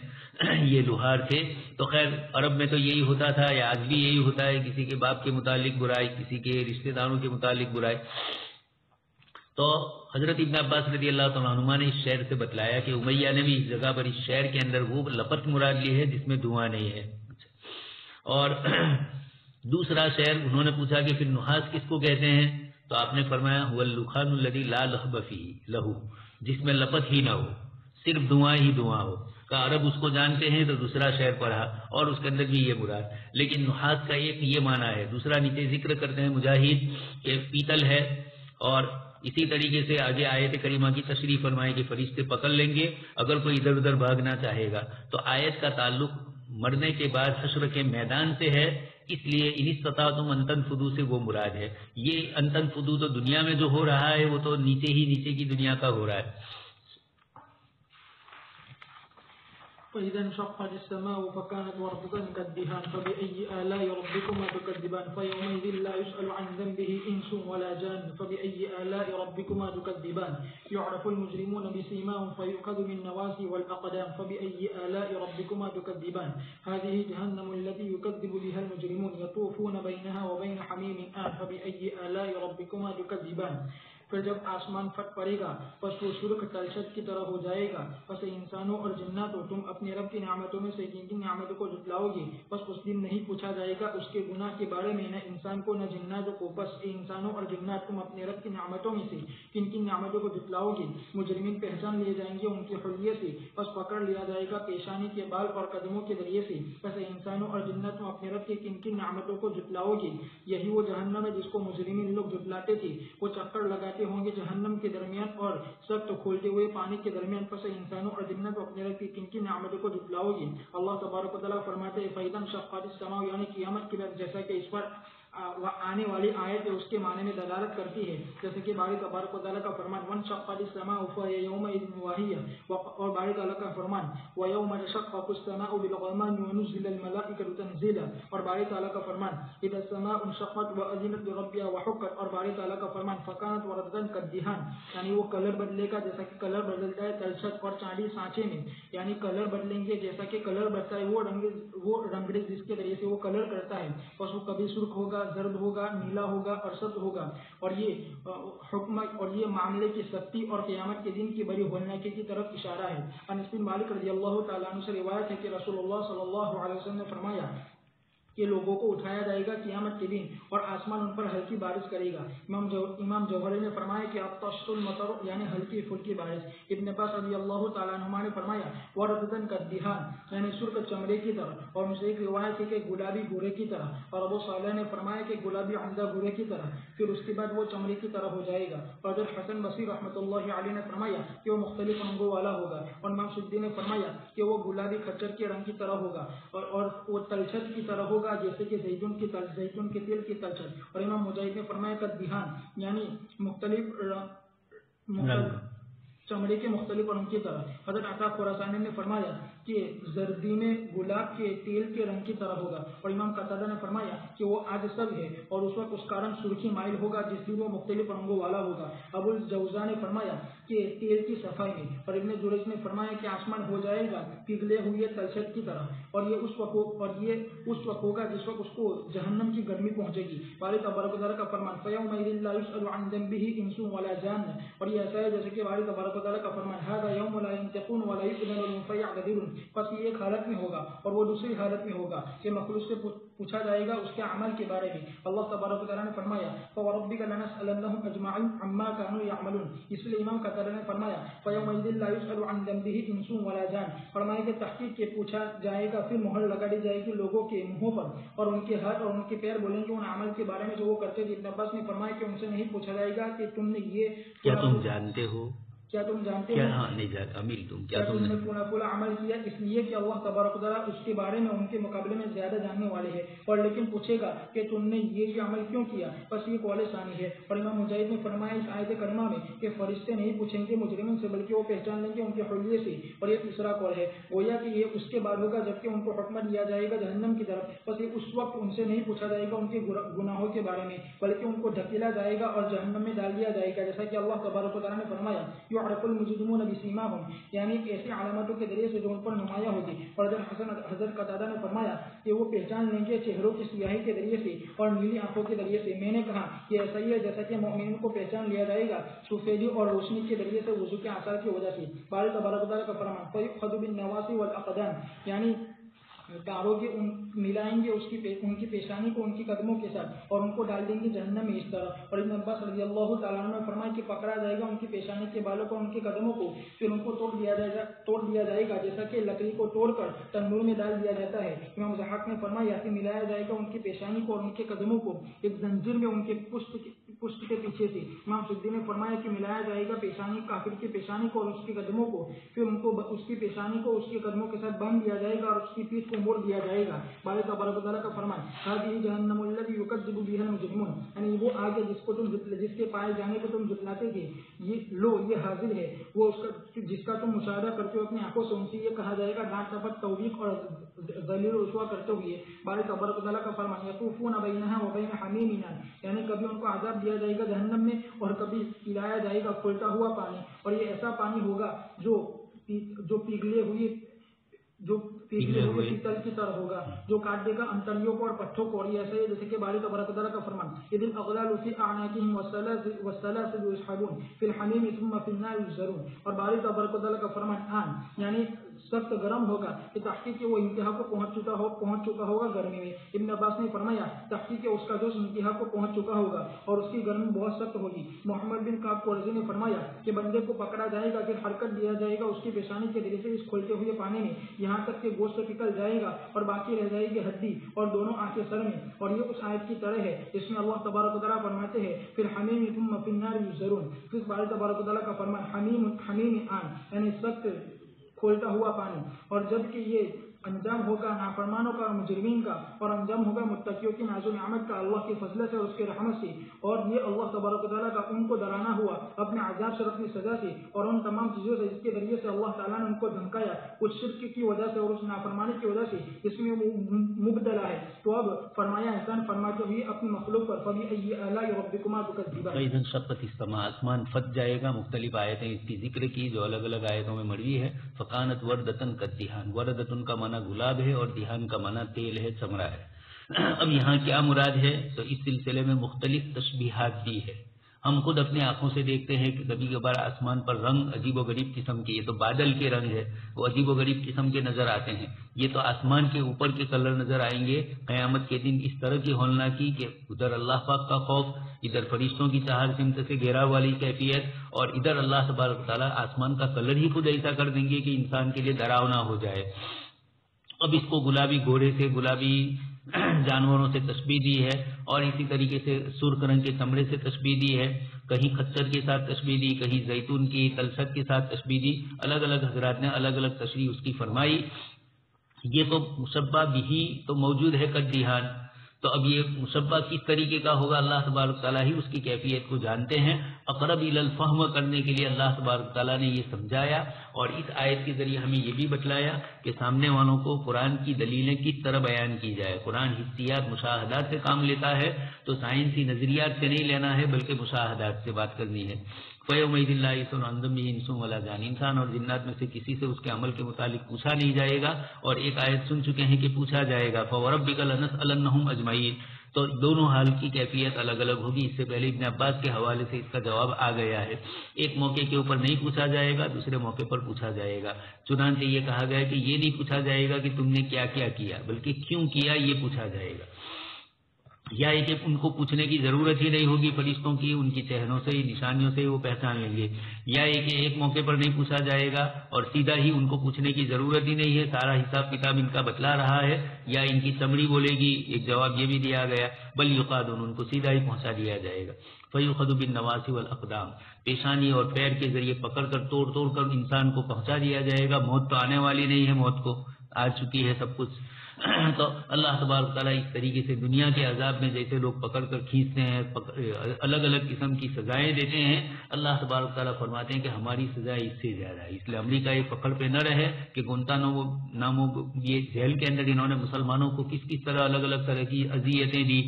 یہ لوہار تھے، تو خیر عرب میں تو یہی ہوتا تھا، یا آج بھی یہی ہوتا ہے، کسی کے باپ کے متعلق برائی، کسی کے رشتہ داروں کے متعلق برائی۔ تو حضرت ابن عباس رضی اللہ تعالیٰ عنہ نے اس شعر سے بتلایا کہ امیہ نے بھی اس جگہ پر اس شعر کے اندر وہ لپت مراد لی ہے جس میں دھواں نہیں ہے۔ اور دوسرا شعر انہوں نے پوچھا کہ پھر نحاس کس کو کہتے ہیں، تو آپ نے فرمایا هو اللخان الذی لا لہب فیہ لہو، جس میں لپت ہی نہ ہو، صرف دھواں ہی دھواں ہو۔ کہ عرب اس کو جانتے ہیں، تو دوسرا شعر پڑھا اور اس کے اندر بھی یہ مراد، لیکن نحاس کا ایک یہ معنی ہے، دوسرا نیچے ذکر کرتے ہیں مجاہد کہ پیتل ہے، اور اسی طریقے سے آگے آیت کریمہ کی تشریح فرمائے کہ فرشتے پکڑ لیں گے اگر کوئی ادھر ادھر بھاگنا چاہے گا۔ تو آیت کا تعلق مرنے کے بعد حشر کے میدان سے ہے، اس لیے ان استطاعتم ان تنفذوا سے وہ مراد ہے۔ یہ ان تنفذوا تو دنیا میں جو ہو رہا ہے وہ تو نیچے ہی نیچے کی دنیا کا ہو رہا ہے۔ فإذا انشقت السماء فكانت وردة كالدهان فبأي آلاء ربكما تكذبان فيومئذ لا يسأل عن ذنبه إنس ولا جان فبأي آلاء ربكما تكذبان يعرف المجرمون بسيماهم فيؤخذ بالنواصي والأقدام فبأي آلاء ربكما تكذبان هذه جهنم التي يكذب بها المجرمون يطوفون بينها وبين حميم آن فبأي آلاء ربكما تكذبان۔ پھر جب آسمان پھٹ پڑے گا پس وہ سرخ تلچھٹ کی طرح ہو جائے گا، پس انسانوں اور جناتوں تم اپنے رب کی نعمتوں میں سے کن کن نعمتوں کو جھٹلاؤ گے، پس اس دن نہیں پوچھا جائے گا اس کے گناہ کے بارے میں، نہ انسان کو نہ جناتوں کو، پس انسانوں اور جنات تم اپنے رب کی نعمتوں میں سے کن کن نعمتوں کو جھٹلاؤ گے۔ مجرمین پہچان لیے جائیں گے ان کی حلیے سے، پس پکڑ لیا جائے گا پیشانی کے بال اور قدموں کے ذریعے سے، پس انسانوں اور جنات تم اپنے رب کے کن کن نعمتوں کو جھٹلاؤ گے۔ یہی وہ جہنم ہے جس کو مجرمین لوگ جھٹلاتے تھے، وہ چکر لگاتے ہوں گے جہنم کے درمیان اور سخت کھولتے ہوئے پانی کے درمیان، پس انسانوں اور جنات اپنے رب کی کن کن نعمتوں کو جھٹلاؤ گے۔ اللہ تبارک و تعالیٰ فرماتے ہیں فَإِذَا انشَقَّتِ السَّمَاءُ، یعنی قیامت کے بعد، جیسا کہ اس پر آنے والی آیت اس کے معنی میں دلالت کرتی ہے، جیسے کہ باری تبارک و تعالیٰ کا فرمان وانشقت السماء فهي يومئذ واهية، اور باری تعالیٰ کا فرمان ويوم تشقق السماء بالغمام ونزل الملائكة تنزيلا، اور باری تعالیٰ کا فرمان اذا السماء انشقت واذنت لربها وحقت، اور باری تعالیٰ کا فرمان فكانت وردة كالدهان، یعنی وہ کلر بدلے گا جیسا کہ کلر بدلتا ہے تلچھٹ اور چاندی سانچے میں، یعنی کلر بدلیں گے جیسا کہ کلر بدلتا ہے وہ رنگریز جس کے ذریعے سے وہ کلر کرتا ہے، بس وہ کبھی سرخ ہوگا، زرد ہوگا، نیلا ہوگا اور سبز ہوگا، اور یہ حکمت اور یہ معاملے کی سختی اور قیامت کے دن کی بڑی ہولناکی کی طرف اشارہ ہے۔ انس بن مالک رضی اللہ تعالیٰ عنہ سے روایت ہے کہ رسول اللہ صلی اللہ علیہ وسلم نے فرمایا کہ لوگوں کو اٹھایا جائے گا قیامت کے دن اور آسمان ان پر ہلکی بارش کرے گا۔ امام جوہری نے فرمایا کہ اطش المطر یعنی ہلکی پھلکی بارش۔ ابن عباس رضی اللہ تعالیٰ عنہما نے فرمایا وردتن کالدہان یعنی سرخ چمڑے کی طرح، اور ان سے ایک روایت ہے کہ گلابی بھورے کی طرح، اور ابو صالح نے فرمایا کہ گلابی عمدہ بھورے کی طرح، پھر اس کے بعد وہ چمڑے کی طرح ہو جائے گا۔ اور حضرت حسن بصری رحمۃ اللہ علیہ نے فرمایا کہ وہ مختلف رنگوں والا ہوگا، اور امام سدی نے فرمایا کہ وہ گلابی کھچر کے رنگ کی طرح ہوگا، اور وہ تلچھٹ کی طرح ہوگا جیسے کہ زیتون کے تیل کی تلچھٹ۔ اور امام مجاہد نے فرمایا کہ دھیان یعنی مختلف چمڑے کے مختلف رنگ کی طرح۔ حضرت عطا خراسانی نے فرمایا کہ زردی میں گلاب کے تیل کے رنگ کی طرح ہوگا، اور امام قتادہ نے فرمایا کہ وہ آج سب ہے اور اس وقت اس کا رنگ سرخی مائل ہوگا جس دن وہ مختلف رنگوں والا ہوگا۔ ابو الجوزا نے فرمایا کہ تیل کی صفائی میں، اور ابن جریج نے فرمایا کہ آسمان ہو جائے گا پگھلے ہوئے تلچھٹ کی طرح، اور یہ اس وقت ہوگا جس وقت اس کو جہنم کی گرمی پہنچے گی۔ باری تبارک و تعالیٰ کا فرمان فَيَوْمَئِذٍ لَا يُسْأَلُ عَنْ ذَنبِهِ إِنسٌ وَلَا جَانٌّ، اور یہ ایسا ہے جیسے کہ باری تبارک و تعالیٰ کا فرمان هَذَا يَوْمُ لَا يَنطِقُونَ وَلَا يُؤْذَنُ لَهُمْ فَيَعْتَذِرُونَ، پس یہ ایک حالت میں ہوگا اور وہ دوسری حالت میں ہوگا کہ مخلوق سے پوچھا جائے گا اس کے عمل کے بارے میں۔ اللہ تبارک و تعالیٰ نے فرمایا فَوَرَبِّكَ لَنَسْأَلَنَّهُمْ أَجْمَعِينَ عَمَّا كَانُوا يَعْمَلُونَ، اس لیے امام قتادہ نے فرمایا فَيَوْمَئِذٍ لَا يُسْأَلُ عَنْ ذَنبِهِ إِنسٌ وَلَا جَانٌّ، فرمایا کہ تحقیق کے پوچھا جائے گا، پھر مہر لگا دی جائے گی لوگوں کے منہوں پر، اور ان کے ہاتھ اور ان کے پیر بولیں گے ان عمل کے بارے میں جو وہ کرتے تھے۔ ابن عباس نے فرمایا کہ ان سے نہیں پوچھا جائے گا کہ تم نے یہ کیا تم جانتے ہو، کیا تم جانتے کیا ہو نہیں جانتے امیر کیا تم نے پورا عمل کیا، اس لیے کہ اللہ تبارک و تعالیٰ اس کے بارے میں ان کے مقابلے میں زیادہ جاننے والے ہیں، اور لیکن پوچھے گا کہ تم نے یہ عمل کیوں کیا، بس یہ قول ثانی ہے۔ اور امام مجاہد نے فرمایا اس آیت کریمہ میں کہ فرشتے نہیں پوچھیں گے مجرمین سے بلکہ وہ پہچان لیں گے ان کے حلیے سے، اور یہ تیسرا قول ہے گویا کہ یہ اس کے بعد ہوگا جبکہ ان کو حکم دیا جائے گا جہنم کی طرف، بس یہ اس وقت ان سے نہیں پوچھا جائے گا ان کے گناہوں کے بارے میں بلکہ ان کو دھکیلا جائے گا اور جہنم میں ڈال دیا جائے گا، جیسا کہ اللہ تبارک و تعالیٰ نے فرمایا یعرف المجرمون بسیماہم، یعنی ایسی علامتوں کے ذریعے سے جو ان پر نمایاں ہوگی۔ اور حضرت قتادہ نے فرمایا کہ وہ پہچان لیں گے چہروں کی سیاہی کے ذریعے سے اور نیلی آنکھوں کے ذریعے سے۔ میں نے کہا کہ ایسا ہی ہے جیسا کہ مومنین کو پہچان لیا جائے گا سفیدی اور روشنی کے ذریعے سے وضو کے آثار کی وجہ سے۔ باری تبارک و تعالیٰ کا فرمان فَيُؤْخَذُ بِالنَّوَاصِي وَالْأَقْدَامِ، یعنی تاروں کے ملائیں گے ان کی پیشانی کو ان کی قدموں کے ساتھ اور ان کو ڈال دیں گے جہنم میں اس طرح۔ اور ابن عباس رضی اللہ تعالیٰ عنہ نے فرمایا کہ پکڑا جائے گا ان کی پیشانی کے بالوں کو ان کے قدموں کو، پھر ان کو توڑ دیا جائے گا جیسا کہ لکڑی کو توڑ کر تندور میں ڈال دیا جاتا ہے۔ امام ضحاک نے فرمایا کہ ملایا جائے گا ان کی پیشانی کو اور ان کے قدموں کو ایک زنجیر میں ان کے پشت کے پیچھے سے۔ امام سدی نے فرمایا کہ ملایا جائے گا کافر کی پیشانی کو اور اس کے قدموں کو، پھر ان کو اس کی پیشانی کو اس کے قدموں کے ساتھ باندھ دیا جائے گا اور اس کی پیٹھ کو موڑ دیا جائے گا۔ باری تبارک و تعالیٰ کا فرمان هذه جہنم الذی یکذب بها المجرمون، یعنی وہ آگ ہے جس کے پائے جانے کو تم جھٹلاتے تھے، یہ حاضر ہے وہ جس کا تم مشاہدہ کرتے ہو اپنی آنکھوں سے۔ ان سے یہ کہا جائے گا ڈانٹ ڈپٹ توبیخ اور ذلیل و رسوا کرتے ہوئے۔ باری تبارک و تعالیٰ کا فرمان یطوفون بینها وبین حمیم، یعنی کبھی ان کو عذاب دیا جائے گا جہنم میں اور کبھی پلایا جائے گا کھولتا ہوا پانی، اور یہ ایسا پانی ہوگا جو پگھلے ہوئے پیتل کی طرح ہوگا جو کاٹ دے گا انتڑیوں کو اور پٹھوں کو۔ اور یہ ایسا ہے جیسے کہ باری تبارک و تعالیٰ کا فرمان اذ الاغلال فی اعناقہم والسلاسل یسحبون فی الحمیم ثم فی النار یسجرون۔ اور باری تبارک و تعالیٰ کا فرمان آن یعنی سخت گرم ہوگا کہ تحقیق وہ انتہا کو پہنچ چکا ہوگا گرمی میں۔ ابن عباس نے فرمایا تحقیق اس کا جوش انتہا کو پہنچ چکا ہوگا اور اس کی گرمی بہت سخت ہوگی۔ محمد بن کعب قرظی نے فرمایا کہ بندے کو پکڑا جائے گا، پھر حرکت دیا جائے گا اس کی پیشانی کے ذریعے سے اس کھولتے ہوئے پانی میں یہاں تک کہ گوشت نکل جائے گا اور باقی رہ جائے گی ہڈی اور دونوں آنکھیں سر میں۔ اور یہ اس آیت کی طرح ہے جس میں اللہ تبارک و تعالیٰ فرماتے ہیں پھر حمیم ثم فی النار یسجرون، پھر باری تبارک و تعالیٰ کا فرمان حمیم آن یعنی سخت کھولتا ہوا پانی۔ اور جب کہ یہ انجام ہوگا نافرمانوں کا اور مجرمین کا، اور انجام ہوگا متقیوں کی ناز و نعمت کا اللہ کے فضل سے اور اس کے رحمت سے۔ اور یہ اللہ تبارک و تعالیٰ کا ان کو ڈرانا ہوا اپنے عذاب سے اور اپنی سزا سے اور ان تمام چیزوں سے جس کے ذریعے سے اللہ تعالیٰ نے ان کو دھمکایا اس شرک کی وجہ سے اور اس نافرمانی کی وجہ سے جس میں مبتلا ہے۔ تو اب فرمایا احسان فرماتے ہوئے اپنی مخلوق پر فبأي آلاء ربكما تكذبان۔ فإذا انشقت السماء، آسمان پھٹ جائے گا۔ مختلف آیتیں اس کی ذکر کی جو الگ الگ آیتوں میں مروی ہے۔ فکانت وردتن کالدہان، وردتن کا معنی گلاب ہے اور دہان کا معنی تیل ہے، چمڑا ہے۔ اب یہاں کیا مراد ہے؟ تو اس سلسلے میں مختلف تشبیہات بھی ہے۔ ہم خود اپنی آنکھوں سے دیکھتے ہیں کہ کبھی کبھار آسمان پر رنگ عجیب و غریب قسم کے، یہ تو بادل کے رنگ ہے، وہ عجیب و غریب قسم کے نظر آتے ہیں۔ یہ تو آسمان کے اوپر کے کلر نظر آئیں گے قیامت کے دن اس طرح کی ہولناکی کہ ادھر اللہ پاک کا خوف، ادھر فرشتوں کی چار سمت سے گھیرا والی کیفیت، اور ادھر اللہ تبارک تعالیٰ آسمان کا کلر ہی خود ایسا کر دیں گے کہ انسان کے لیے ڈراؤنا ہو جائے۔ اب اس کو گلابی گھوڑے سے، گلابی جانوروں سے تشبیہ دی ہے، اور اسی طریقے سے سرخ رنگ کے چمڑے سے تشبیہ دی ہے، کہیں خچر کے ساتھ تشبیہ دی، کہیں زیتون کی تلست کے ساتھ تشبیہ دی۔ الگ الگ حضرات نے الگ الگ تشریح اس کی فرمائی۔ یہ تو مشبہ بھی تو موجود ہے کالدہان، تو اب یہ مشبہ کس طریقے کا ہوگا اللہ تبارک تعالیٰ ہی اس کی کیفیت کو جانتے ہیں۔ اقرب الی الفہم کرنے کے لیے اللہ تبارک تعالیٰ نے یہ سمجھایا، اور اس آیت کے ذریعے ہمیں یہ بھی بتلایا کہ سامنے والوں کو قرآن کی دلیلیں کس طرح بیان کی جائے۔ قرآن حسیات مشاہدات سے کام لیتا ہے، تو سائنسی نظریات سے نہیں لینا ہے بلکہ مشاہدات سے بات کرنی ہے۔ فَيَوْمَئِذٍ لَا يُسْأَلُ عَنْ ذَنبِهِ إِنسٌ وَلَا جَانٌ، انسان اور جنات میں سے کسی سے اس کے عمل کے متعلق پوچھا نہیں جائے گا، اور ایک آیت سن چکے ہیں کہ پوچھا جائے گا فَوَرَبِّكَ لَنَسْأَلَنَّهُمْ أَجْمَعِينَ، تو دونوں حال کی کیفیت الگ الگ ہوگی۔ اس سے پہلے ابن عباس کے حوالے سے اس کا جواب آ گیا ہے، ایک موقع کے اوپر نہیں پوچھا جائے گا، دوسرے موقع پر پوچھا جائے گا۔ چنانچہ یہ کہا گیا کہ یہ نہیں پوچھا جائے گا کہ تم نے کیا کیا کیا، بلکہ کیوں کیا یہ پوچھا جائے گا۔ یا کہ ان کو پوچھنے کی ضرورت ہی نہیں ہوگی، فرشتوں کی ان کی چہروں سے نشانیوں سے وہ پہچان لیں گے، یا کہ ایک موقع پر نہیں پوچھا جائے گا اور سیدھا ہی ان کو پوچھنے کی ضرورت ہی نہیں ہے، سارا حساب کتاب ان کا بتلا رہا ہے، یا ان کی چمڑی بولے گی، ایک جواب یہ بھی دیا گیا بل یقادون، ان کو سیدھا ہی پہنچا دیا جائے گا۔ فیؤخذ بالنواصی والاقدام، پیشانی اور پیر کے ذریعے پکڑ کر توڑ توڑ کر انسان کو پہنچا دیا جائے گا۔ موت تو آنے والی نہیں ہے، موت کو آ چکی ہے سب کچھ۔ تو اللہ تبارک تعالیٰ اس طریقے سے دنیا کے عذاب میں جیسے لوگ پکڑ کر کھینچتے ہیں، الگ الگ قسم کی سزائیں دیتے ہیں، اللہ تبارک تعالیٰ فرماتے ہیں کہ ہماری سزا اس سے زیادہ ہے۔ اس لیے امریکہ ایک پکڑ پہ نہ رہے کہ گوانتانامو یہ جیل کے اندر انہوں نے مسلمانوں کو کس کس طرح الگ الگ طرح کی اذیتیں دی،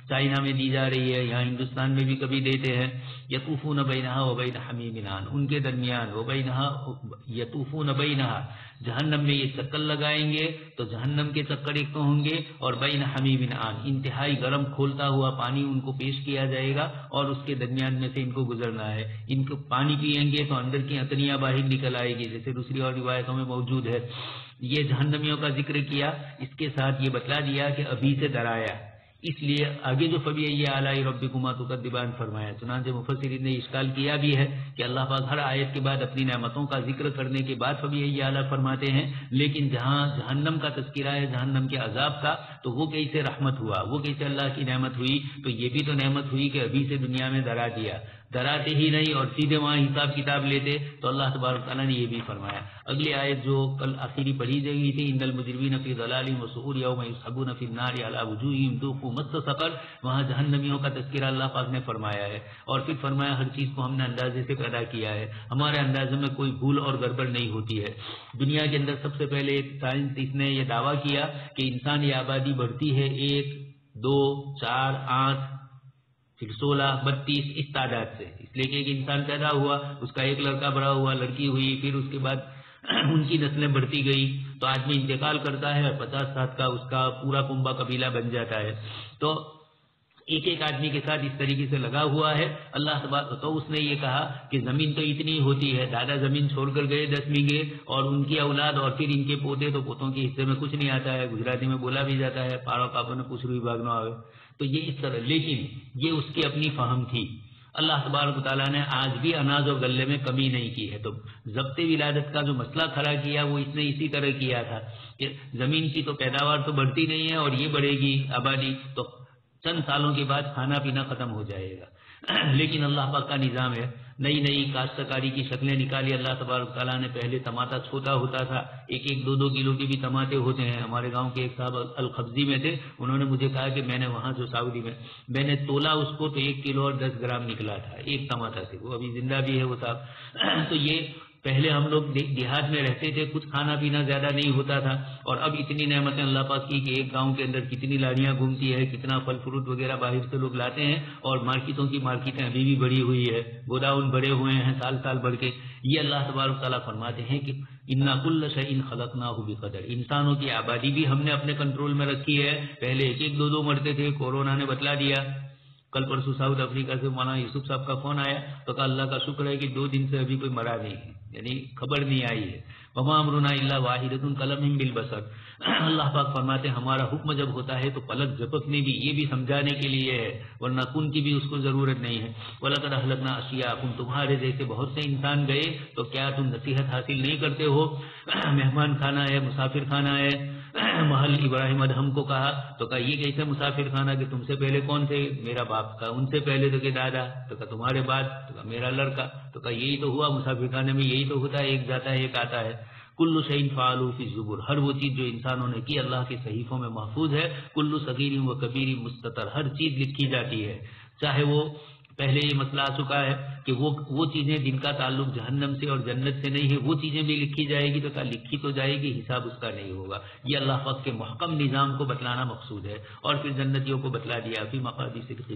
چائنا میں دی جا رہی ہے، یہاں ہندوستان میں بھی کبھی دیتے ہیں۔ یطوفون بینہا وبین حمیم آن، ان کے درمیان وبینہا یطوفون بینہا، جہنم میں یہ چکر لگائیں گے تو جہنم کے چکر ایک تو ہوں گے، اور بین حمیم آن، انتہائی گرم کھولتا ہوا پانی ان کو پیش کیا جائے گا، اور اس کے درمیان میں سے ان کو گزرنا ہے۔ ان کو پانی پئیں گے تو اندر کی اتنیاں باہر نکل آئے گی، جیسے دوسری اور روایتوں میں موجود ہے۔ یہ جہنمیوں کا ذکر کیا، اس کے ساتھ یہ بتلا دیا کہ ابھی سے ڈرایا، اس لیے آگے جو فبأي آلاء ربكما تكذبان فرمایا۔ چنانچہ مفسرین نے اشکال کیا بھی ہے کہ اللہ پاک ہر آیت کے بعد اپنی نعمتوں کا ذکر کرنے کے بعد فبأي آلاء فرماتے ہیں، لیکن جہاں جہنم کا تذکرہ ہے، جہنم کے عذاب کا، تو وہ کیسے رحمت ہوا، وہ کیسے اللہ کی نعمت ہوئی؟ تو یہ بھی تو نعمت ہوئی کہ ابھی سے دنیا میں ڈرا دیا، ڈراتے ہی نہیں اور سیدھے وہاں حساب کتاب لیتے، تو اللہ تبارک تعالیٰ نے یہ بھی فرمایا۔ اگلی آیت جو کل آخری پڑھی گئی تھی، ان المجرمین فی ضلال وسعور یوم یسحبون فی النار علی وجوہہم ذوقوا مس سقر، وہاں جہنمیوں کا تذکرہ اللہ پاک نے فرمایا ہے، اور پھر فرمایا ہر چیز کو ہم نے اندازے سے پیدا کیا ہے، ہمارے اندازے میں کوئی بھول اور گڑبڑ نہیں ہوتی ہے۔ دنیا کے اندر سب سے پہلے ایک سائنسداں نے یہ دعویٰ کیا کہ انسان کی آبادی بڑھتی ہے 1، 2، 4، 8، پھر 16، 32 اس تعداد سے، اس لیے کہ ایک انسان پیدا ہوا، اس کا ایک لڑکا بڑا ہوا، لڑکی ہوئی، پھر اس کے بعد ان کی نسلیں بڑھتی گئی، تو آدمی انتقال کرتا ہے، 50 سال کا اس کا پورا کنبہ قبیلہ بن جاتا ہے، تو ایک ایک آدمی کے ساتھ اس طریقے سے لگا ہوا ہے اللہ تبارک۔ تو اس نے یہ کہا کہ زمین تو اتنی ہوتی ہے، دادا زمین چھوڑ کر گئے 10 بیگھے، اور ان کی اولاد اور پھر ان کے پوتے، تو پوتوں کے حصے میں کچھ نہیں آتا ہے، گجراتی میں بولا بھی جاتا ہے پارو کاپو نے پوچھ روئی بھاگنا آئے، تو یہ اس طرح، لیکن یہ اس کی اپنی فہم تھی۔ اللہ تبارک تعالیٰ نے آج بھی اناج اور غلے میں کمی نہیں کی ہے، تو ضبط ولادت کا جو مسئلہ کھڑا کیا وہ اس نے اسی طرح کیا تھا کہ زمین کی تو پیداوار تو بڑھتی نہیں ہے، اور یہ بڑھے گی آبادی تو چند سالوں کے بعد کھانا پینا ختم ہو جائے گا، لیکن اللہ پاک کا نظام ہے، نئی نئی کاشتکاری کی شکلیں نکالی اللہ تبارک تعالیٰ نے. پہلے ٹماٹر چھوٹا ہوتا تھا, 1-2 کلو کے بھی ٹماٹر ہوتے ہیں. ہمارے گاؤں کے ایک صاحب الخبزی میں تھے, انہوں نے مجھے کہا کہ میں نے وہاں جو سعودی میں نے تولا اس کو تو 1 کلو اور 10 گرام نکلا تھا ایک ٹماٹر سے. وہ ابھی زندہ بھی ہے وہ صاحب. تو یہ پہلے ہم لوگ دیہات میں رہتے تھے, کچھ کھانا پینا زیادہ نہیں ہوتا تھا, اور اب اتنی نعمتیں اللہ پاک کی کہ ایک گاؤں کے اندر کتنی لاریاں گھومتی ہے, کتنا پھل فروٹ وغیرہ باہر سے لوگ لاتے ہیں, اور مارکیٹوں کی مارکیٹیں ابھی بھی بڑی ہوئی ہے, گوداؤن بڑے ہوئے ہیں سال بڑھ کے. یہ اللہ تبارک تعالیٰ فرماتے ہیں کہ انا کل شیء خلقناہ بقدر. انسانوں کی آبادی بھی ہم نے اپنے کنٹرول میں رکھی ہے. پہلے 1-2 مرتے تھے, کورونا نے بتلا دیا. کل پرسوں ساؤتھ افریقہ سے مولانا یوسف صاحب کا فون آیا تو کہا اللہ کا شکر ہے کہ 2 دن سے ابھی کوئی مرا نہیں ہے, یعنی خبر نہیں آئی ہے. وما امرنا الا واحدۃ کلمح بالبصر. اللہ پاک فرماتے ہیں ہمارا حکم جب ہوتا ہے تو پلک جھپکنے بھی, یہ بھی سمجھانے کے لیے ہے, ورنہ کن کی بھی اس کو ضرورت نہیں ہے. وَلَقَدْ أَهْلَكْنَا أَشْيَاءَكُمْ, تمہارے جیسے بہت سے انسان گئے تو کیا تم نصیحت حاصل نہیں کرتے ہو؟ مہمان خانہ ہے, مسافر خانہ ہے. محل ابراہیم ادہم کو کہا تو کہا یہ کیسے مسافر خانہ, کہ تم سے پہلے کون تھے؟ میرا باپ. کا ان سے پہلے تو کہ دادا. تو کہا تمہارے بعد؟ تو کہا میرا لڑکا. تو کہا یہی تو ہوا مسافر خانے میں, یہی تو ہوتا ہے, ایک جاتا ہے ایک آتا ہے. کل شیء فعلوہ فی الزبر, ہر وہ چیز جو انسانوں نے کی اللہ کے صحیفوں میں محفوظ ہے. کل صغیر و کبیر مستتر, ہر چیز لکھی جاتی ہے. چاہے وہ پہلے یہ مسئلہ آ چکا ہے کہ وہ چیزیں جن کا تعلق جہنم سے اور جنت سے نہیں ہے وہ چیزیں بھی لکھی جائے گی, تو کیا لکھی تو جائے گی, حساب اس کا نہیں ہوگا. یہ اللہ پاک کے محکم نظام کو بتلانا مقصود ہے. اور پھر جنتیوں کو بتلا دیا فی مقعد صدق.